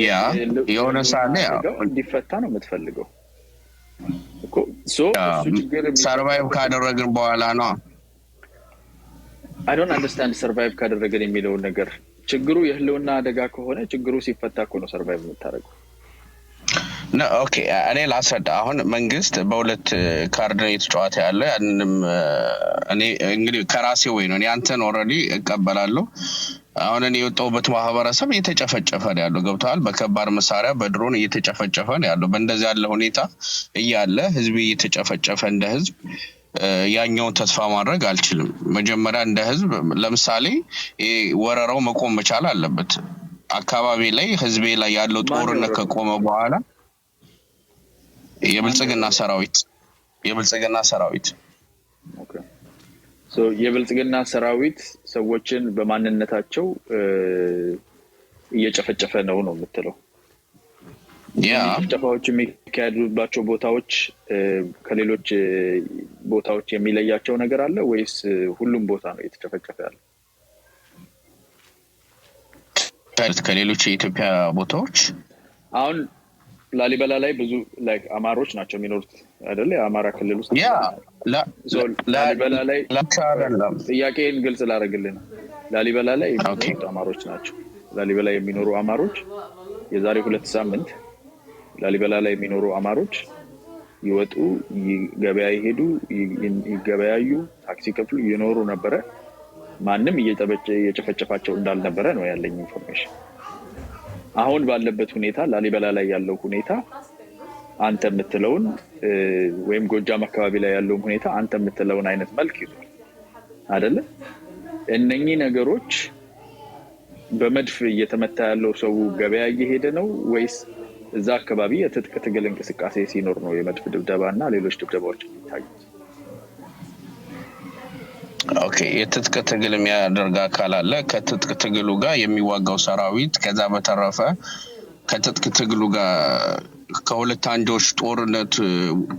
ያ የሆነ ሰዓት ላይ እንዲፈታ ነው የምትፈልገው እኮ ሰርቫይቭ ካደረግን በኋላ ነው I don't understand survive ካደረገን የሚለው ነገር ችግሩ የህልውና አደጋ ከሆነ ችግሩ ሲፈታ እኮ ነው ሰርቫይቭ የምታደርገው ነው ኦኬ እኔ ላስረዳ አሁን መንግስት በሁለት ካርድ ነው የተጫወተ ያለው ያንንም እኔ እንግዲህ ከራሴ ወይ ነው እኔ አንተን ኦሬዲ እቀበላለሁ አሁን እኔ የወጣሁበት ማህበረሰብ እየተጨፈጨፈ ነው ያለው ገብቷል በከባድ መሳሪያ በድሮን እየተጨፈጨፈ ነው ያለው በእንደዚህ ያለ ሁኔታ እያለ ህዝብ እየተጨፈጨፈ እንደ ህዝብ ያኛውን ተስፋ ማድረግ አልችልም መጀመሪያ እንደ ህዝብ ለምሳሌ ወረራው መቆም መቻል አለበት አካባቢ ላይ ህዝቤ ላይ ያለው ጦርነት ከቆመ በኋላ የብልጽግና ሰራዊት ኦኬ ሶ የብልጽግና ሰራዊት ሰዎችን በማንነታቸው እየጨፈጨፈ ነው የምትለው ጭፍጨፋዎች የሚካሄዱባቸው ቦታዎች ከሌሎች ቦታዎች የሚለያቸው ነገር አለ ወይስ ሁሉም ቦታ ነው የተጨፈጨፈ ያለው? ከሌሎች የኢትዮጵያ ቦታዎች አሁን ላሊበላ ላይ ብዙ ላይክ አማሮች ናቸው የሚኖሩት አይደለ? የአማራ ክልል ውስጥ ላሊበላ ላይ ጥያቄን ግልጽ ላደርግልህ ነው። ላሊበላ ላይ የሚኖሩት አማሮች ናቸው። ላሊበላ የሚኖሩ አማሮች የዛሬ 2 ሳምንት ላሊበላ ላይ የሚኖሩ አማሮች ይወጡ፣ ገበያ ይሄዱ፣ ይገበያዩ፣ ታክሲ ከፍሉ ይኖሩ ነበረ። ማንም እየጨፈጨፋቸው እንዳልነበረ ነው ያለኝ ኢንፎርሜሽን። አሁን ባለበት ሁኔታ ላሊበላ ላይ ያለው ሁኔታ አንተ የምትለውን ወይም ጎጃም አካባቢ ላይ ያለው ሁኔታ አንተ የምትለውን አይነት መልክ ይዟል አይደለ? እነኚህ ነገሮች በመድፍ እየተመታ ያለው ሰው ገበያ እየሄደ ነው ወይስ እዛ አካባቢ የትጥቅ ትግል እንቅስቃሴ ሲኖር ነው የመድፍ ድብደባና ሌሎች ድብደባዎች የሚታዩት? ኦኬ፣ የትጥቅ ትግል የሚያደርግ አካል አለ፣ ከትጥቅ ትግሉ ጋር የሚዋጋው ሰራዊት። ከዛ በተረፈ ከትጥቅ ትግሉ ጋር ከሁለት አንጃዎች ጦርነት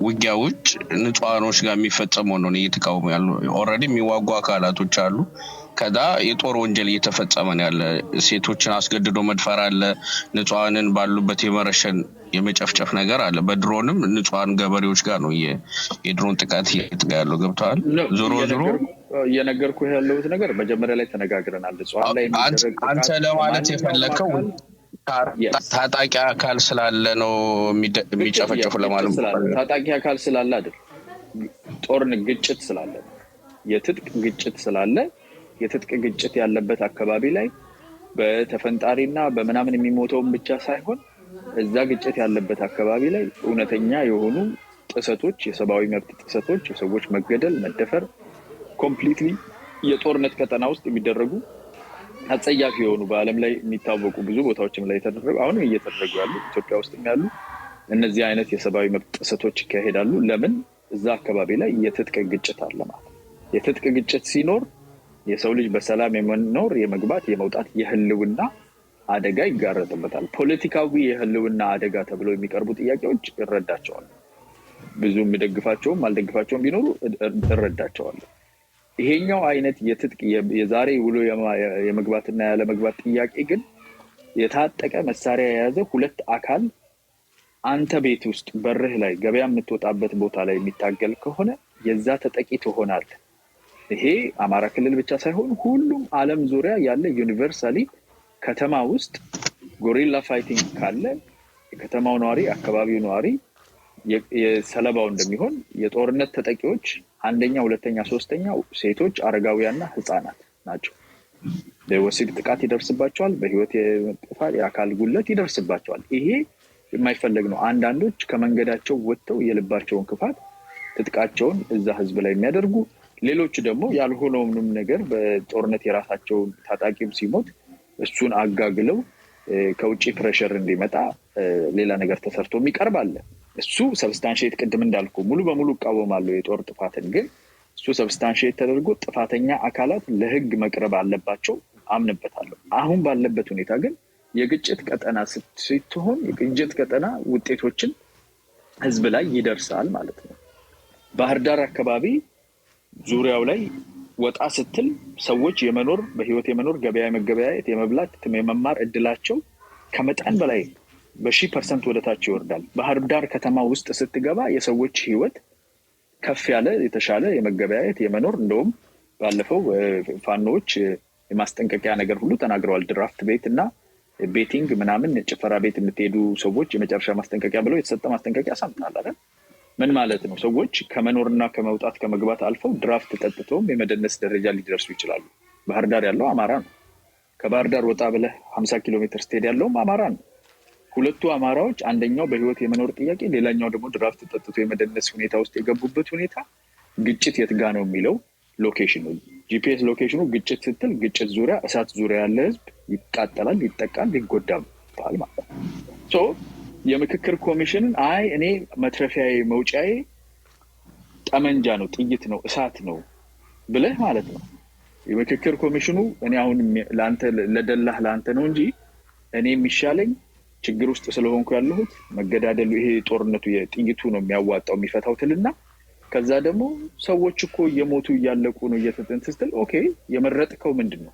ውጊያ ውጭ ንጹሃኖች ጋር የሚፈጸመው ነው እየተቃወሙ ያሉ። ኦልሬዲ የሚዋጉ አካላቶች አሉ። ከዛ የጦር ወንጀል እየተፈጸመ ነው ያለ። ሴቶችን አስገድዶ መድፈር አለ። ንጹሃንን ባሉበት የመረሸን የመጨፍጨፍ ነገር አለ። በድሮንም ንጹሃን ገበሬዎች ጋር ነው የድሮን ጥቃት ያለው። ገብተዋል። ዞሮ እየነገርኩ ያለሁት ነገር መጀመሪያ ላይ ተነጋግረናል። ንጹሃን ላይ አንተ ለማለት የፈለከው ታጣቂ አካል ስላለ ነው የሚጨፈጨፉ ለማለት ነው። ታጣቂ አካል ስላለ አይደል፣ ጦርን ግጭት ስላለ፣ የትጥቅ ግጭት ስላለ፣ የትጥቅ ግጭት ያለበት አካባቢ ላይ በተፈንጣሪና በመናምን የሚሞተውን ብቻ ሳይሆን እዛ ግጭት ያለበት አካባቢ ላይ እውነተኛ የሆኑ ጥሰቶች፣ የሰብአዊ መብት ጥሰቶች፣ የሰዎች መገደል፣ መደፈር፣ ኮምፕሊትሊ የጦርነት ቀጠና ውስጥ የሚደረጉ አጸያፊ የሆኑ በአለም ላይ የሚታወቁ ብዙ ቦታዎችም ላይ የተደረጉ አሁንም እየተደረጉ ያሉ ኢትዮጵያ ውስጥም ያሉ እነዚህ አይነት የሰብአዊ መብት ጥሰቶች ይካሄዳሉ። ለምን? እዛ አካባቢ ላይ የትጥቅ ግጭት አለ ማለት። የትጥቅ ግጭት ሲኖር የሰው ልጅ በሰላም የመኖር የመግባት የመውጣት የህልውና አደጋ ይጋረጥበታል። ፖለቲካዊ የህልውና አደጋ ተብሎ የሚቀርቡ ጥያቄዎች እረዳቸዋለሁ። ብዙ የምደግፋቸውም አልደግፋቸውም ቢኖሩ እረዳቸዋለሁ። ይሄኛው አይነት የትጥቅ የዛሬ ውሎ የመግባትና ያለ መግባት ጥያቄ ግን የታጠቀ መሳሪያ የያዘ ሁለት አካል አንተ ቤት ውስጥ በርህ ላይ ገበያ የምትወጣበት ቦታ ላይ የሚታገል ከሆነ የዛ ተጠቂ ትሆናለህ። ይሄ አማራ ክልል ብቻ ሳይሆን ሁሉም ዓለም ዙሪያ ያለ ዩኒቨርሳሊ ከተማ ውስጥ ጎሪላ ፋይቲንግ ካለ የከተማው ነዋሪ አካባቢው ነዋሪ የሰለባው እንደሚሆን የጦርነት ተጠቂዎች አንደኛ፣ ሁለተኛ፣ ሶስተኛው ሴቶች፣ አረጋውያንና ህፃናት ናቸው። በወሲብ ጥቃት ይደርስባቸዋል። በህይወት የመጥፋት የአካል ጉለት ይደርስባቸዋል። ይሄ የማይፈለግ ነው። አንዳንዶች ከመንገዳቸው ወጥተው የልባቸውን ክፋት ትጥቃቸውን እዛ ህዝብ ላይ የሚያደርጉ፣ ሌሎች ደግሞ ያልሆነውንም ነገር በጦርነት የራሳቸውን ታጣቂም ሲሞት እሱን አጋግለው ከውጭ ፕሬሸር እንዲመጣ ሌላ ነገር ተሰርቶ የሚቀርብ አለ። እሱ ሰብስታንሺየት ቅድም እንዳልኩ ሙሉ በሙሉ እቃወማለሁ የጦር ጥፋትን። ግን እሱ ሰብስታንሺየት ተደርጎ ጥፋተኛ አካላት ለህግ መቅረብ አለባቸው፣ አምንበታለሁ። አሁን ባለበት ሁኔታ ግን የግጭት ቀጠና ስትሆን የግጭት ቀጠና ውጤቶችን ህዝብ ላይ ይደርሳል ማለት ነው። ባህር ዳር አካባቢ ዙሪያው ላይ ወጣ ስትል ሰዎች የመኖር በህይወት የመኖር ገበያ መገበያየት የመብላት የመማር እድላቸው ከመጠን በላይ በ1000% ወደታች ይወርዳል። ባህር ዳር ከተማ ውስጥ ስትገባ የሰዎች ህይወት ከፍ ያለ የተሻለ የመገበያየት የመኖር እንደውም ባለፈው ፋኖች የማስጠንቀቂያ ነገር ሁሉ ተናግረዋል። ድራፍት ቤት እና ቤቲንግ ምናምን ጭፈራ ቤት የምትሄዱ ሰዎች የመጨረሻ ማስጠንቀቂያ ብለው የተሰጠ ማስጠንቀቂያ ሰምተናል አይደል? ምን ማለት ነው? ሰዎች ከመኖርና ከመውጣት ከመግባት አልፈው ድራፍት ጠጥተውም የመደነስ ደረጃ ሊደርሱ ይችላሉ። ባህር ዳር ያለው አማራ ነው። ከባህር ዳር ወጣ ብለህ 50 ኪሎ ሜትር ስትሄድ ያለውም አማራ ነው። ሁለቱ አማራዎች አንደኛው በህይወት የመኖር ጥያቄ፣ ሌላኛው ደግሞ ድራፍት ጠጥቶ የመደነስ ሁኔታ ውስጥ የገቡበት ሁኔታ ግጭት የት ጋ ነው የሚለው ሎኬሽኑ ጂፒኤስ ሎኬሽኑ ግጭት ስትል ግጭት ዙሪያ እሳት ዙሪያ ያለ ህዝብ ይቃጠላል፣ ይጠቃል፣ ይጎዳል ማለት ነው። የምክክር ኮሚሽንን እኔ መትረፊያዬ መውጫዬ ጠመንጃ ነው፣ ጥይት ነው፣ እሳት ነው ብለህ ማለት ነው። የምክክር ኮሚሽኑ እኔ አሁን ለአንተ ለደላህ ለአንተ ነው እንጂ እኔ የሚሻለኝ ችግር ውስጥ ስለሆንኩ ያለሁት መገዳደሉ ይሄ ጦርነቱ የጥይቱ ነው የሚያዋጣው የሚፈታው ትልና ከዛ ደግሞ ሰዎች እኮ እየሞቱ እያለቁ ነው እየተተንተስተል ኦኬ የመረጥከው ምንድነው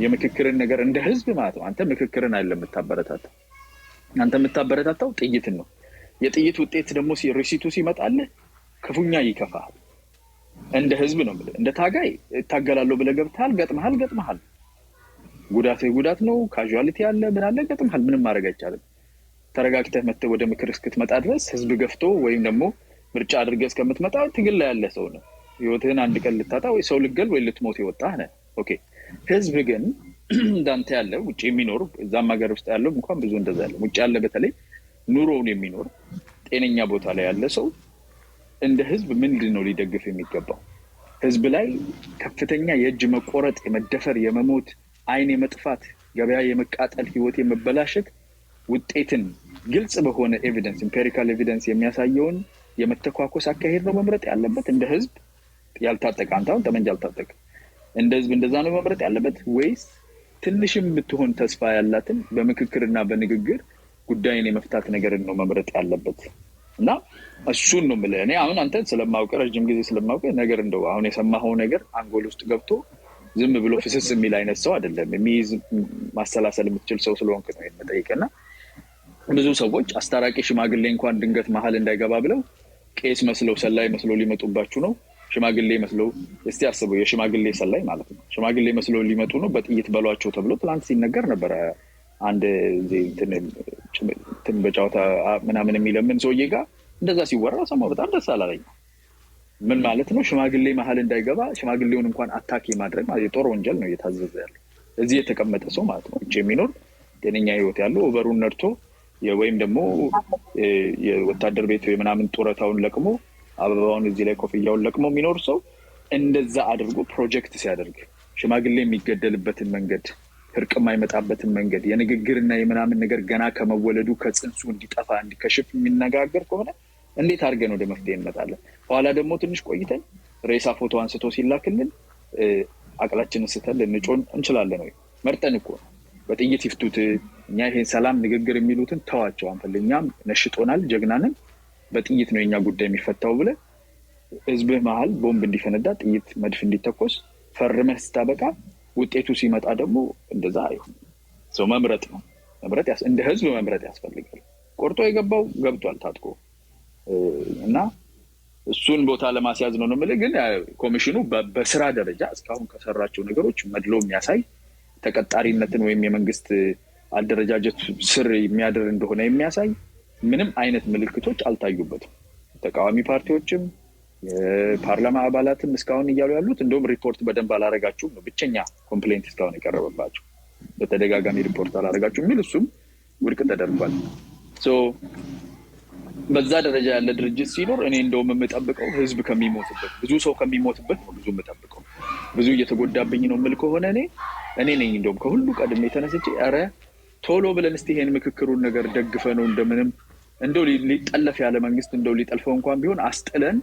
የምክክርን ነገር እንደ ህዝብ ማለት ነው አንተ ምክክርን አይደለም የምታበረታታው አንተ የምታበረታታው ጥይትን ነው የጥይት ውጤት ደግሞ ሪሲቱ ሲመጣልህ ክፉኛ ይከፋል እንደ ህዝብ ነው ማለት እንደ ታጋይ ታገላለሁ ብለ ገብታል ገጥመሃል ጉዳት ነው ካዡአሊቲ ያለ ምን አለ ገጥመሃል ምንም ማድረግ አይቻልም ተረጋግተህ መጥተህ ወደ ምክር እስክትመጣ ድረስ ህዝብ ገፍቶ ወይም ደግሞ ምርጫ አድርገህ እስከምትመጣ ትግል ላይ ያለ ሰው ነው ህይወትህን አንድ ቀን ልታጣ ወይ ሰው ልገል ወይ ልትሞት ይወጣህ ነው ኦኬ ህዝብ ግን እንዳንተ ያለ ውጪ የሚኖር እዛም ሀገር ውስጥ ያለው እንኳን ብዙ እንደዛ ያለ ውጪ ያለ በተለይ ኑሮውን የሚኖር ጤነኛ ቦታ ላይ ያለ ሰው እንደ ህዝብ ምንድነው ሊደግፍ የሚገባው ህዝብ ላይ ከፍተኛ የእጅ መቆረጥ የመደፈር የመሞት አይን የመጥፋት ገበያ የመቃጠል ህይወት የመበላሸት ውጤትን ግልጽ በሆነ ኤቪደንስ ኢምፔሪካል ኤቪደንስ የሚያሳየውን የመተኳኮስ አካሄድ ነው መምረጥ ያለበት እንደ ህዝብ ያልታጠቀ አንተውን ጠመንጃ ያልታጠቀ እንደ ህዝብ እንደዛ ነው መምረጥ ያለበት ወይስ ትንሽም ብትሆን ተስፋ ያላትን በምክክርና በንግግር ጉዳይን የመፍታት ነገርን ነው መምረጥ ያለበት እና እሱን ነው ማለት እኔ አሁን አንተ ስለማውቀ ረጅም ጊዜ ስለማውቀ ነገር እንደው አሁን የሰማኸው ነገር አንጎል ውስጥ ገብቶ ዝም ብሎ ፍስስ የሚል አይነት ሰው አይደለም የሚይዝ ማሰላሰል የምትችል ሰው ስለሆንክ ነው የምጠይቀና ብዙ ሰዎች አስታራቂ ሽማግሌ እንኳን ድንገት መሃል እንዳይገባ ብለው ቄስ መስለው ሰላይ መስለው ሊመጡባችሁ ነው ሽማግሌ መስለው እስቲ አስበው የሽማግሌ ሰላይ ማለት ነው ሽማግሌ መስለው ሊመጡ ነው በጥይት በሏቸው ተብሎ ትላንት ሲነገር ነበር አንድ እንትን በጫውታ ምናምን የሚለምን ሰውዬ ጋር እንደዛ ሲወራ ሰማው በጣም ደስ አላለኝ ምን ማለት ነው ሽማግሌ መሃል እንዳይገባ ሽማግሌውን እንኳን አታክ ማድረግ ማለት የጦር ወንጀል ነው እየታዘዘ ያለው እዚህ የተቀመጠ ሰው ማለት ነው እቺ የሚኖር ጤነኛ ህይወት ያለው ኦቨሩን ነርቶ ወይም ደግሞ የወታደር ቤት ምናምን ጦረታውን ለቅሞ አበባውን እዚህ ላይ ኮፍያውን ለቅሞ የሚኖር ሰው እንደዛ አድርጎ ፕሮጀክት ሲያደርግ ሽማግሌ የሚገደልበትን መንገድ እርቅ የማይመጣበትን መንገድ የንግግርና የምናምን ነገር ገና ከመወለዱ ከጽንሱ እንዲጠፋ እንዲከሽፍ የሚነጋገር ከሆነ እንዴት አድርገን ወደ መፍትሄ እንመጣለን ኋላ ደግሞ ትንሽ ቆይተን ሬሳ ፎቶ አንስቶ ሲላክልን አቅላችንን ስተን ልንጮን እንችላለን ወይ መርጠን እኮ በጥይት ይፍቱት እኛ ይሄን ሰላም ንግግር የሚሉትን ተዋቸው አንፈልኛም ነሽጦናል ጀግናንን በጥይት ነው የኛ ጉዳይ የሚፈታው ብለ ህዝብ መሃል ቦምብ እንዲፈነዳ ጥይት መድፍ እንዲተኮስ ፈርመህ ስታበቃ ውጤቱ ሲመጣ ደግሞ እንደዛ አይሆን ሰው መምረጥ ነው እንደ ህዝብ መምረጥ ያስፈልጋል ቆርጦ የገባው ገብቷል ታጥቆ እና እሱን ቦታ ለማስያዝ ነው ማለት ግን ኮሚሽኑ በስራ ደረጃ እስካሁን ከሰራቸው ነገሮች መድሎ የሚያሳይ ተቀጣሪነትን ወይም የመንግስት አደረጃጀት ስር የሚያደር እንደሆነ የሚያሳይ ምንም አይነት ምልክቶች አልታዩበትም ተቃዋሚ ፓርቲዎችም የፓርላማ አባላትም እስካሁን እያሉ ያሉት እንደውም ሪፖርት በደንብ አላረጋችሁም ነው ብቸኛ ኮምፕሌንት እስካሁን የቀረበባቸው በተደጋጋሚ ሪፖርት አላረጋችሁም የሚል እሱም ውድቅ ተደርጓል በዛ ደረጃ ያለ ድርጅት ሲኖር እኔ እንደውም የምጠብቀው ህዝብ ከሚሞትበት ብዙ ሰው ከሚሞትበት ነው ብዙ የምጠብቀው ብዙ እየተጎዳብኝ ነው ምል ከሆነ እኔ ነኝ እንደውም ከሁሉ ቀድሜ ተነስቼ አረ ቶሎ ብለን እስቲ ይሄን ምክክሩን ነገር ደግፈ ነው እንደምንም እንደው ሊጠለፍ ያለ መንግስት እንደው ሊጠልፈው እንኳን ቢሆን አስጥለን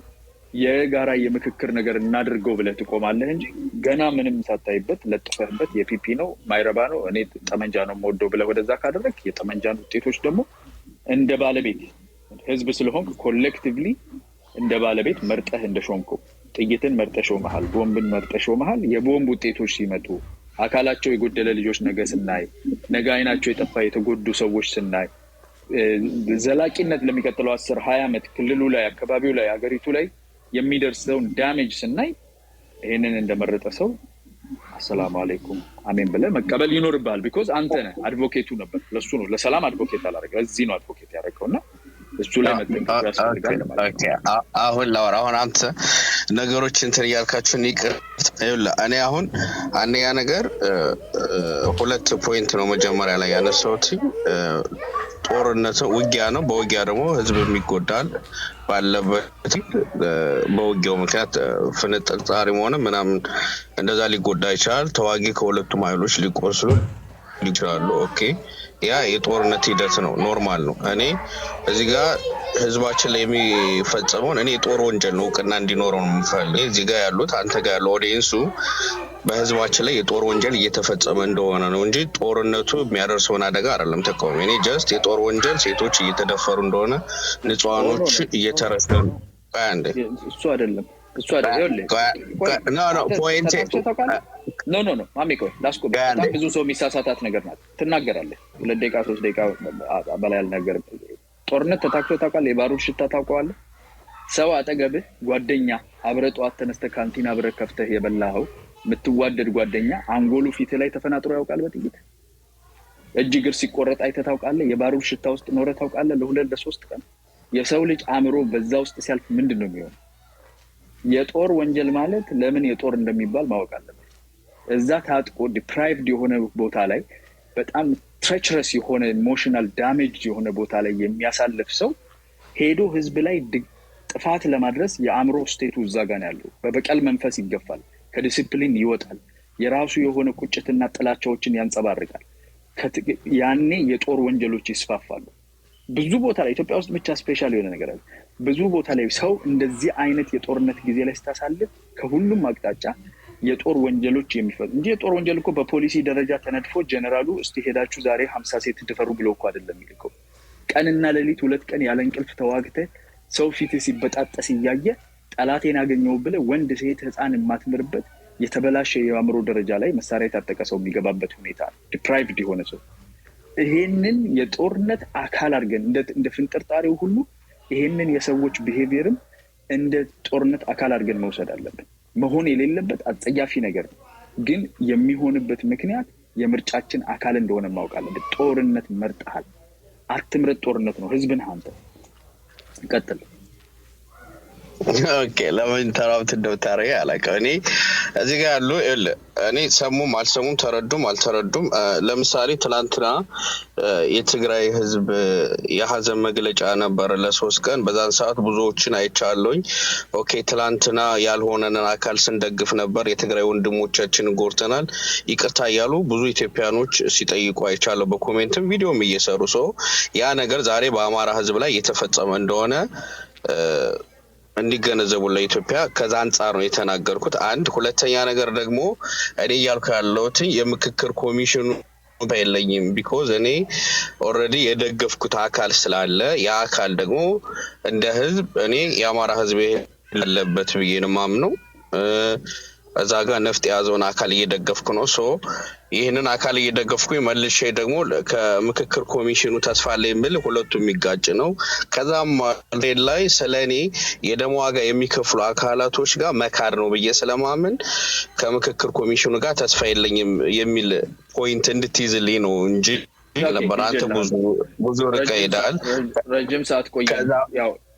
የጋራ የምክክር ነገር እናድርገው ብለህ ትቆማለህ እንጂ ገና ምንም ሳታይበት ለጥፈህበት የፒፒ ነው ማይረባ ነው እኔ ጠመንጃ ነው የምወደው ብለህ ወደዛ ካደረክ የጠመንጃን ውጤቶች ደግሞ እንደ ባለቤት ህዝብ ስለሆንክ ኮሌክቲቭሊ እንደ ባለቤት መርጠህ እንደሾምከው ጥይትን መርጠሽው መሃል ቦምብን መርጠሽው መሃል የቦምብ ውጤቶች ሲመጡ አካላቸው የጎደለ ልጆች ነገ ስናይ ነገ አይናቸው የጠፋ የተጎዱ ሰዎች ስናይ ዘላቂነት ለሚቀጥለው 10-20 ዓመት ክልሉ ላይ አካባቢው ላይ ሀገሪቱ ላይ የሚደርሰውን ዳሜጅ ስናይ ይሄንን እንደመረጠ ሰው አሰላሙ አለይኩም አሜን ብለህ መቀበል ይኖርብሃል ቢኮዝ አንተ ነህ አድቮኬቱ ነበር ለሱ ነው ለሰላም አድቮኬት አላረጋው እዚህ ነው አድቮኬት ያደረገውና እሱ ላይ መጠንቀቅ ያስፈልጋል ማለት ነው አሁን አንተ ነገሮች እንትን ያልካችሁ ንቅር እኔ አሁን አንያ ነገር ሁለት ፖይንት ነው መጀመሪያ ላይ ያነሳሁት ጦርነት ውጊያ ነው በውጊያ ደግሞ ህዝብ የሚጎዳል ባለበት በውጊያው ምክንያት ፍንጥርጣሪ ሆነ ምናምን እንደዛ ሊጎዳ ይችላል ተዋጊ ከሁለቱም ኃይሎች ሊቆስሉ ይችላሉ። ኦኬ ያ የጦርነት ሂደት ነው፣ ኖርማል ነው። እኔ እዚህ ጋር ህዝባችን ላይ የሚፈጸመውን እኔ የጦር ወንጀል ነው እውቅና እንዲኖረው ነው የምፈልግ። እዚህ ጋር ያሉት አንተ ጋር ያለው ኦዲየንሱ በህዝባችን ላይ የጦር ወንጀል እየተፈጸመ እንደሆነ ነው እንጂ ጦርነቱ የሚያደርሰውን አደጋ አይደለም ተቃውሞ። እኔ ጀስት የጦር ወንጀል ሴቶች እየተደፈሩ እንደሆነ፣ ንጹሃኖች እየተረሸኑ አንዴ እሱ አይደለም እሱ አይደለም ፖይንቴ ኖ ማሚኮ ላስቆ በጣም ብዙ ሰው የሚሳሳታት ነገር ናት። ትናገራለህ 2 ደቂቃ 3 ደቂቃ በላይ አልናገርም። ጦርነት ተታክቶ ታውቃለህ? የባሩድ ሽታ ታውቀዋለህ? ሰው አጠገብህ ጓደኛ አብረህ ጠዋት ተነስተህ ካንቲን አብረህ ከፍተህ የበላኸው የምትዋደድ ጓደኛ አንጎሉ ፊት ላይ ተፈናጥሮ ያውቃል በጥይት? እጅ እግር ሲቆረጥ አይተህ ታውቃለህ? የባሩድ ሽታ ውስጥ ኖረህ ታውቃለህ? ለ2 ለ3 ቀን የሰው ልጅ አእምሮ በዛ ውስጥ ሲያልፍ ምንድን ነው የሚሆነው? የጦር ወንጀል ማለት ለምን የጦር እንደሚባል ማወቅ አለበት። እዛ ታጥቆ ዲፕራይቭድ የሆነ ቦታ ላይ በጣም ትሬቸረስ የሆነ ኢሞሽናል ዳሜጅ የሆነ ቦታ ላይ የሚያሳልፍ ሰው ሄዶ ህዝብ ላይ ጥፋት ለማድረስ የአእምሮ ስቴቱ እዛ ጋር ያለው በበቀል መንፈስ ይገፋል፣ ከዲሲፕሊን ይወጣል፣ የራሱ የሆነ ቁጭትና ጥላቻዎችን ያንጸባርቃል። ያኔ የጦር ወንጀሎች ይስፋፋሉ። ብዙ ቦታ ላይ ኢትዮጵያ ውስጥ ብቻ ስፔሻል የሆነ ነገር አለ። ብዙ ቦታ ላይ ሰው እንደዚህ አይነት የጦርነት ጊዜ ላይ ስታሳልፍ ከሁሉም አቅጣጫ የጦር ወንጀሎች የሚፈጽሙ እንጂ የጦር ወንጀል እኮ በፖሊሲ ደረጃ ተነድፎ ጀነራሉ እስቲ ሄዳችሁ ዛሬ 50 ሴት ድፈሩ ብሎ እኮ አይደለም የሚልከው። ቀንና ሌሊት 2 ቀን ያለ እንቅልፍ ተዋግተህ ሰው ፊት ሲበጣጠስ እያየ ጠላቴን አገኘው ብለህ ወንድ ሴት ህፃን የማትምርበት የተበላሸ የአእምሮ ደረጃ ላይ መሳሪያ የታጠቀ ሰው የሚገባበት ሁኔታ ዲፕራይቭድ የሆነ ሰው ይሄንን የጦርነት አካል አድርገን እንደ ፍንጥርጣሬው ሁሉ ይሄንን የሰዎች ቢሄቪየርም እንደ ጦርነት አካል አድርገን መውሰድ አለብን። መሆን የሌለበት አጸያፊ ነገር ነው፣ ግን የሚሆንበት ምክንያት የምርጫችን አካል እንደሆነ ማወቅ አለብን። ጦርነት መርጠሃል፣ አትምረጥ። ጦርነት ነው ህዝብን አንተ ቀጥል። ኦኬ ለምን ተራውት እንደምታረጋ አላውቅም። እኔ እዚህ ጋር ያሉ እኔ ሰሙም አልሰሙም ተረዱም አልተረዱም ለምሳሌ ትላንትና የትግራይ ህዝብ የሀዘን መግለጫ ነበር ለ3 ቀን። በዛን ሰዓት ብዙዎችን አይቻለሁኝ። ኦኬ ትላንትና ያልሆነንን አካል ስንደግፍ ነበር፣ የትግራይ ወንድሞቻችን ጎርተናል ይቅርታ እያሉ ብዙ ኢትዮጵያኖች ሲጠይቁ አይቻለሁ፣ በኮሜንትም ቪዲዮም እየሰሩ ሰው ያ ነገር ዛሬ በአማራ ህዝብ ላይ እየተፈጸመ እንደሆነ እንዲገነዘቡ ለኢትዮጵያ ከዛ አንጻር ነው የተናገርኩት። አንድ ሁለተኛ ነገር ደግሞ እኔ እያልኩ ያለሁት የምክክር ኮሚሽኑ ባይለኝም ቢኮዝ እኔ ኦልሬዲ የደገፍኩት አካል ስላለ ያ አካል ደግሞ እንደ ህዝብ እኔ የአማራ ህዝብ ያለበት ብዬ ነው የማምነው። እዛ ጋር ነፍጥ የያዘውን አካል እየደገፍኩ ነው። ሶ ይህንን አካል እየደገፍኩኝ መልሼ ደግሞ ከምክክር ኮሚሽኑ ተስፋ ላይ የምል ሁለቱም የሚጋጭ ነው። ከዛም ላይ ስለኔ የደም ዋጋ የሚከፍሉ አካላቶች ጋር መካድ ነው ብዬ ስለማምን ከምክክር ኮሚሽኑ ጋር ተስፋ የለኝም የሚል ፖይንት እንድትይዝልኝ ነው እንጂ ነበር። አንተ ብዙ ርቀህ ሄደሃል፣ ረጅም ሰዓት ቆየህ።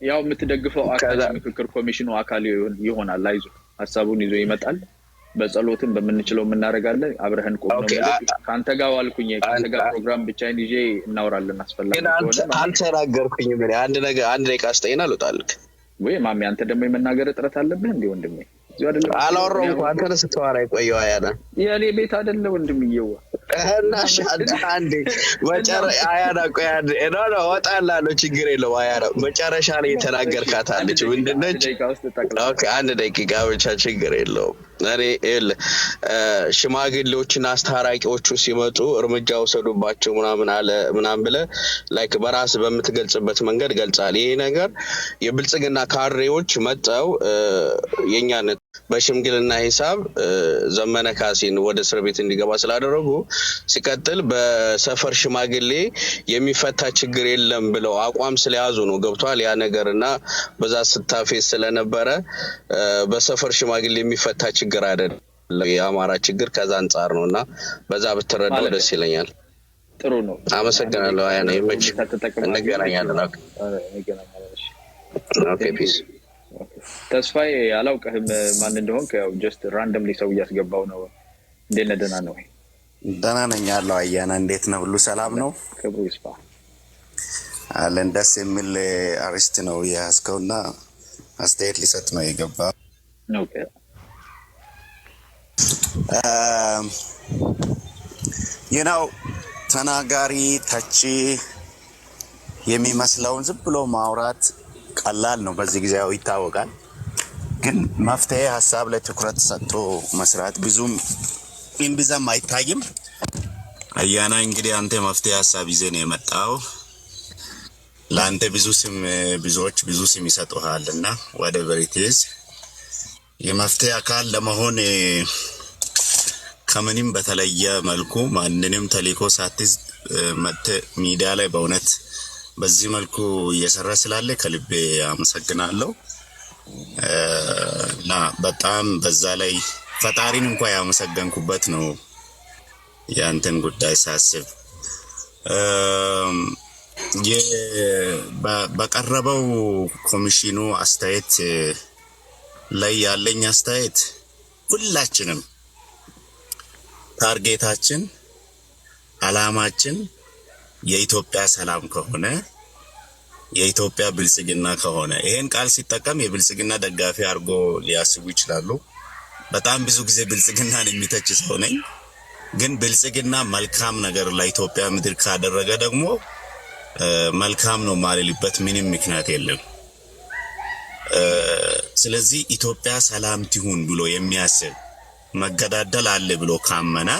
ያው የምትደግፈው አካል ምክክር ኮሚሽኑ አካል ይሆናል። አይዞህ ሀሳቡን ይዞ ይመጣል። በጸሎትም በምንችለው እናደርጋለን። አብረህን ቆም ነው ካንተ ጋር ዋልኩኝ። ካንተ ጋር ፕሮግራም ብቻዬን ይዤ እናወራለን። አስፈላጊ ከሆነ አልተናገርኩኝ። ምን አንድ ደቂቃ አስጠይና ልውጣልክ ወይ ማሚ? አንተ ደግሞ የመናገር እጥረት አለብህ እንዴ ወንድሜ? አላወራሁም እኮ አንተ ነህ ስትዋራ የቆየው። አያና የኔ ቤት አይደለ ወንድምዬው? አንዴ አያና ቆይ አንዴ ነው ወጣላለሁ፣ ችግር የለውም። አያና መጨረሻ ላይ የተናገርካት አለች ምንድን ነች? ኦኬ 1 ደቂቃ ብቻ ችግር የለውም። እኔ ሽማግሌዎችና አስታራቂዎቹ ሲመጡ እርምጃ ወሰዱባቸው ምናምን ብለህ ላይክ በራስ በምትገልጽበት መንገድ ገልጻል። ይሄ ነገር የብልጽግና ካድሬዎች መጣው የኛን በሽምግልና ሂሳብ ዘመነ ካሴን ወደ እስር ቤት እንዲገባ ስላደረጉ ሲቀጥል በሰፈር ሽማግሌ የሚፈታ ችግር የለም ብለው አቋም ስለያዙ ነው። ገብቷል ያ ነገርና በዛ ስታፌስ ስለነበረ በሰፈር ሽማግሌ የሚፈታ ችግር አይደለም፣ የአማራ ችግር ከዛ አንጻር ነውና በዛ ብትረዳው ደስ ይለኛል። ጥሩ ነው። አመሰግናለሁ። አያና ይመች፣ እንገናኛለን። ኦኬ ፒስ። ተስፋዬ አላውቅህም ማን እንደሆንክ፣ ያው ጀስት ራንደምሊ ሰው እያስገባው ነው። እንዴት ነህ? ደህና ነው? ደህና ነኝ አለው። አያና እንዴት ነው? ሁሉ ሰላም ነው? ክብሩ ይስፋ አለን። ደስ የሚል አርስት ነው የያዝከውና አስተያየት ሊሰጥ ነው የገባው። ኦኬ you know ተናጋሪ ተቺ የሚመስለውን ዝም ብሎ ማውራት ቀላል ነው፣ በዚህ ጊዜ ይታወቃል። ግን መፍትሄ ሀሳብ ላይ ትኩረት ሰጥቶ መስራት ብዙም እንብዛም አይታይም። አያና እንግዲህ አንተ መፍትሄ ሀሳብ ይዘህ ነው የመጣው። ለአንተ ብዙዎች ብዙ ስም ይሰጡሃልና ወደ ቨሪቲዝ የመፍትሄ አካል ለመሆን ከምንም በተለየ መልኩ ማንንም ተልእኮ ሳትይዝ መጥተህ ሚዲያ ላይ በእውነት በዚህ መልኩ እየሰራ ስላለ ከልቤ አመሰግናለሁ። እና በጣም በዛ ላይ ፈጣሪን እንኳን ያመሰገንኩበት ነው ያንተን ጉዳይ ሳስብ። በቀረበው ኮሚሽኑ አስተያየት ላይ ያለኝ አስተያየት ሁላችንም ታርጌታችን አላማችን የኢትዮጵያ ሰላም ከሆነ የኢትዮጵያ ብልጽግና ከሆነ ይሄን ቃል ሲጠቀም የብልጽግና ደጋፊ አድርጎ ሊያስቡ ይችላሉ። በጣም ብዙ ጊዜ ብልጽግናን የሚተች ሰው ነኝ። ግን ብልጽግና መልካም ነገር ለኢትዮጵያ ምድር ካደረገ ደግሞ መልካም ነው ማለልበት ምንም ምክንያት የለም። ስለዚህ ኢትዮጵያ ሰላም ትሁን ብሎ የሚያስብ መገዳደል አለ ብሎ ካመና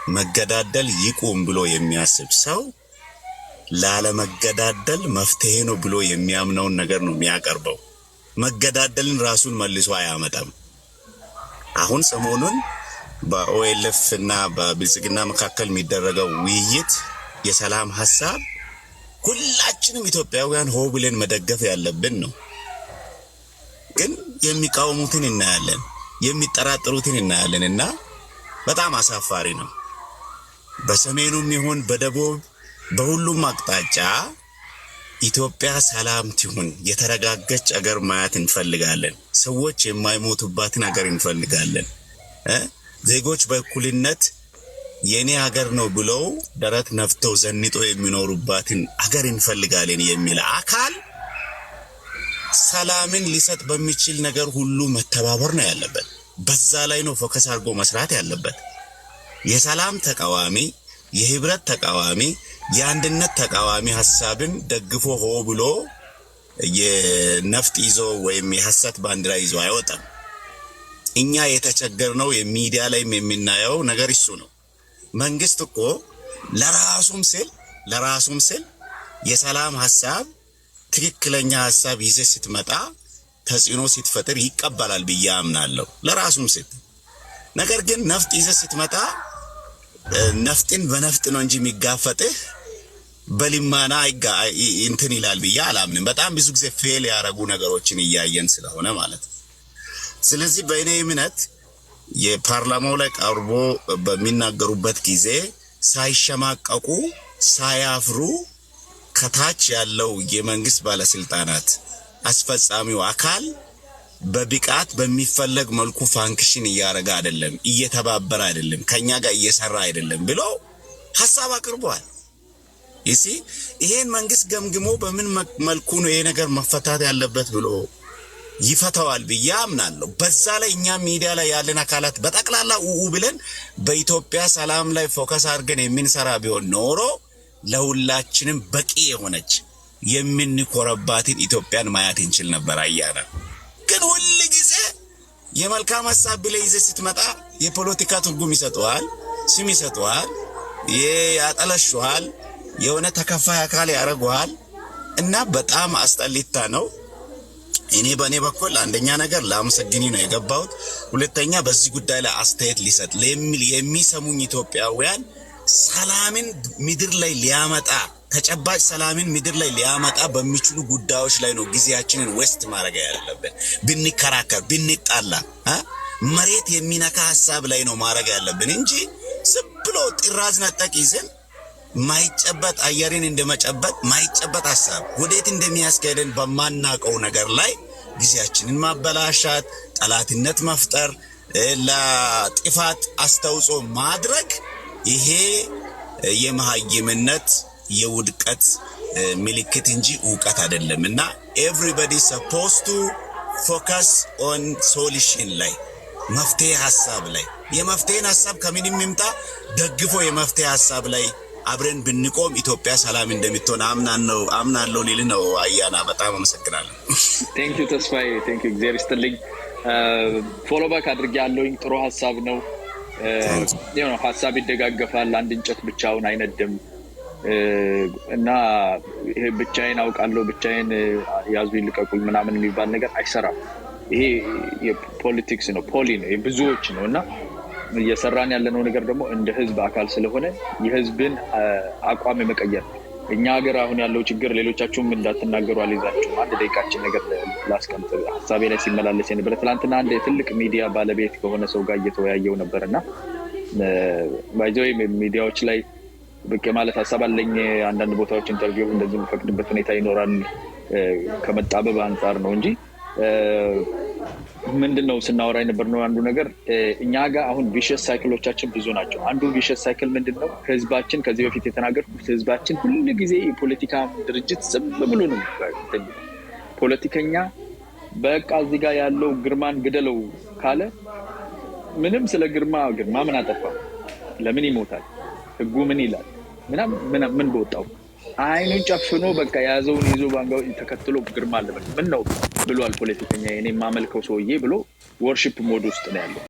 መገዳደል ይቁም ብሎ የሚያስብ ሰው ላለመገዳደል መፍትሄ ነው ብሎ የሚያምነውን ነገር ነው የሚያቀርበው። መገዳደልን ራሱን መልሶ አያመጣም። አሁን ሰሞኑን በኦኤልኤፍ እና በብልጽግና መካከል የሚደረገው ውይይት የሰላም ሐሳብ ሁላችንም ኢትዮጵያውያን ሆ ብለን መደገፍ ያለብን ነው። ግን የሚቃወሙትን እናያለን፣ የሚጠራጠሩትን እናያለን እና በጣም አሳፋሪ ነው። በሰሜኑም ይሁን በደቡብ በሁሉም አቅጣጫ ኢትዮጵያ ሰላም ትሁን፣ የተረጋጋች አገር ማየት እንፈልጋለን። ሰዎች የማይሞቱባትን አገር እንፈልጋለን። ዜጎች በእኩልነት የኔ ሀገር ነው ብለው ደረት ነፍተው ዘንጦ የሚኖሩባትን አገር እንፈልጋለን የሚል አካል ሰላምን ሊሰጥ በሚችል ነገር ሁሉ መተባበር ነው ያለበት። በዛ ላይ ነው ፎከስ አድርጎ መስራት ያለበት። የሰላም ተቃዋሚ፣ የህብረት ተቃዋሚ፣ የአንድነት ተቃዋሚ ሐሳብን ደግፎ ሆ ብሎ የነፍጥ ይዞ ወይም የሐሰት ባንዲራ ይዞ አይወጣም። እኛ የተቸገርነው የሚዲያ ላይ የምናየው ነገር እሱ ነው። መንግስት እኮ ለራሱም ስል የሰላም ሐሳብ ትክክለኛ ሐሳብ ይዘ ስትመጣ ተጽዕኖ ስትፈጥር ይቀበላል ብዬ አምናለሁ፣ ለራሱም ስል። ነገር ግን ነፍጥ ይዘ ስትመጣ ነፍጥን በነፍጥ ነው እንጂ የሚጋፈጥህ በሊማና እንትን ይላል ብዬ አላምንም። በጣም ብዙ ጊዜ ፌል ያደረጉ ነገሮችን እያየን ስለሆነ ማለት ነው። ስለዚህ በእኔ እምነት የፓርላማው ላይ ቀርቦ በሚናገሩበት ጊዜ ሳይሸማቀቁ ሳያፍሩ ከታች ያለው የመንግስት ባለስልጣናት አስፈጻሚው አካል በብቃት በሚፈለግ መልኩ ፋንክሽን እያደረገ አይደለም፣ እየተባበረ አይደለም፣ ከኛ ጋር እየሰራ አይደለም ብሎ ሐሳብ አቅርቧል። ይሄን መንግስት ገምግሞ በምን መልኩ ነው ይሄ ነገር መፈታት ያለበት ብሎ ይፈታዋል ብዬ አምናለሁ። በዛ ላይ እኛ ሚዲያ ላይ ያለን አካላት በጠቅላላ ብለን በኢትዮጵያ ሰላም ላይ ፎከስ አድርገን የምንሰራ ቢሆን ኖሮ ለሁላችንም በቂ የሆነች የምንኮረባትን ኢትዮጵያን ማየት እንችል ነበር። አያና ግን ሁሉ ጊዜ የመልካም ሐሳብ ብለህ ይዘህ ስትመጣ የፖለቲካ ትርጉም ይሰጠዋል፣ ስም ይሰጠዋል፣ ያጠለሽዋል፣ የሆነ ተከፋይ አካል ያደርገዋል እና በጣም አስጠሊታ ነው። እኔ በእኔ በኩል አንደኛ ነገር ላመሰግኒ ነው የገባሁት። ሁለተኛ በዚህ ጉዳይ ላይ አስተያየት ሊሰጥ የሚሰሙኝ ኢትዮጵያውያን ሰላምን ምድር ላይ ሊያመጣ ተጨባጭ ሰላምን ምድር ላይ ሊያመጣ በሚችሉ ጉዳዮች ላይ ነው ጊዜያችንን ዌስት ማድረግ ያለብን። ብንከራከር ብንጣላ መሬት የሚነካ ሐሳብ ላይ ነው ማድረግ ያለብን እንጂ ዝም ብሎ ጥራዝ ነጠቅ ይዘን ማይጨበጥ አየርን እንደመጨበጥ ማይጨበጥ ሐሳብ ወዴት እንደሚያስከደን በማናቀው ነገር ላይ ጊዜያችንን ማበላሻት፣ ጠላትነት መፍጠር፣ ለጥፋት አስተዋጽኦ ማድረግ ይሄ የመሃይምነት የውድቀት ምልክት እንጂ ዕውቀት አይደለም እና everybody supposed to focus on solution ላይ መፍትሄ ሐሳብ ላይ የመፍትሄን ሐሳብ ከምንም ይምጣ ደግፎ የመፍትሄ ሐሳብ ላይ አብረን ብንቆም ኢትዮጵያ ሰላም እንደምትሆን አምናለሁ ሊል ነው። አያና በጣም አመሰግናለሁ። ቴንክ ዩ ተስፋዬ፣ ቴንክ ዩ እግዚአብሔር ይስጥልኝ። ፎሎ ባክ አድርጌያለሁኝ። ጥሩ ሀሳብ ነው። ሀሳብ ይደጋገፋል። አንድ እንጨት ብቻውን አይነድም እና ይሄ ብቻዬን አውቃለሁ ብቻዬን ያዙ ይልቀቁኝ ምናምን የሚባል ነገር አይሰራም። ይሄ የፖለቲክስ ነው፣ ፖሊ ነው፣ የብዙዎች ነው እና እየሰራን ያለነው ነገር ደግሞ እንደ ህዝብ አካል ስለሆነ የህዝብን አቋም መቀየር። እኛ ሀገር አሁን ያለው ችግር ሌሎቻችሁም እንዳትናገሩ አልይዛችሁም። አንድ ደቂቃችን ነገር ላስቀምጥ። ሀሳቤ ላይ ሲመላለስ የነበረ ትናንትና አንድ የትልቅ ሚዲያ ባለቤት ከሆነ ሰው ጋር እየተወያየው ነበርና ባይዘው ሚዲያዎች ላይ ብቅ ማለት ሀሳብ አለኝ። አንዳንድ ቦታዎች ኢንተርቪው እንደዚህ የሚፈቅድበት ሁኔታ ይኖራል ከመጣበብ አንጻር ነው እንጂ ምንድነው ስናወራ የነበርነው አንዱ ነገር እኛ ጋር አሁን ቪሸስ ሳይክሎቻችን ብዙ ናቸው። አንዱ ቪሸስ ሳይክል ምንድነው? ህዝባችን ከዚህ በፊት የተናገርኩት ህዝባችን ሁሉ ጊዜ የፖለቲካ ድርጅት ዝም ብሎ ነው ፖለቲከኛ በቃ እዚህ ጋር ያለው ግርማን ግደለው ካለ ምንም ስለ ግርማ ምን አጠፋ፣ ለምን ይሞታል፣ ህጉ ምን ይላል ምን በወጣው አይኑን ጨፍኖ በቃ ያዘውን ይዞ ባንጋው ተከትሎ ግርማ አለበት ምን ነው ብሏል ፖለቲከኛ። እኔ ማመልከው ሰውዬ ብሎ ወርሺፕ ሞድ ውስጥ ነው ያለው።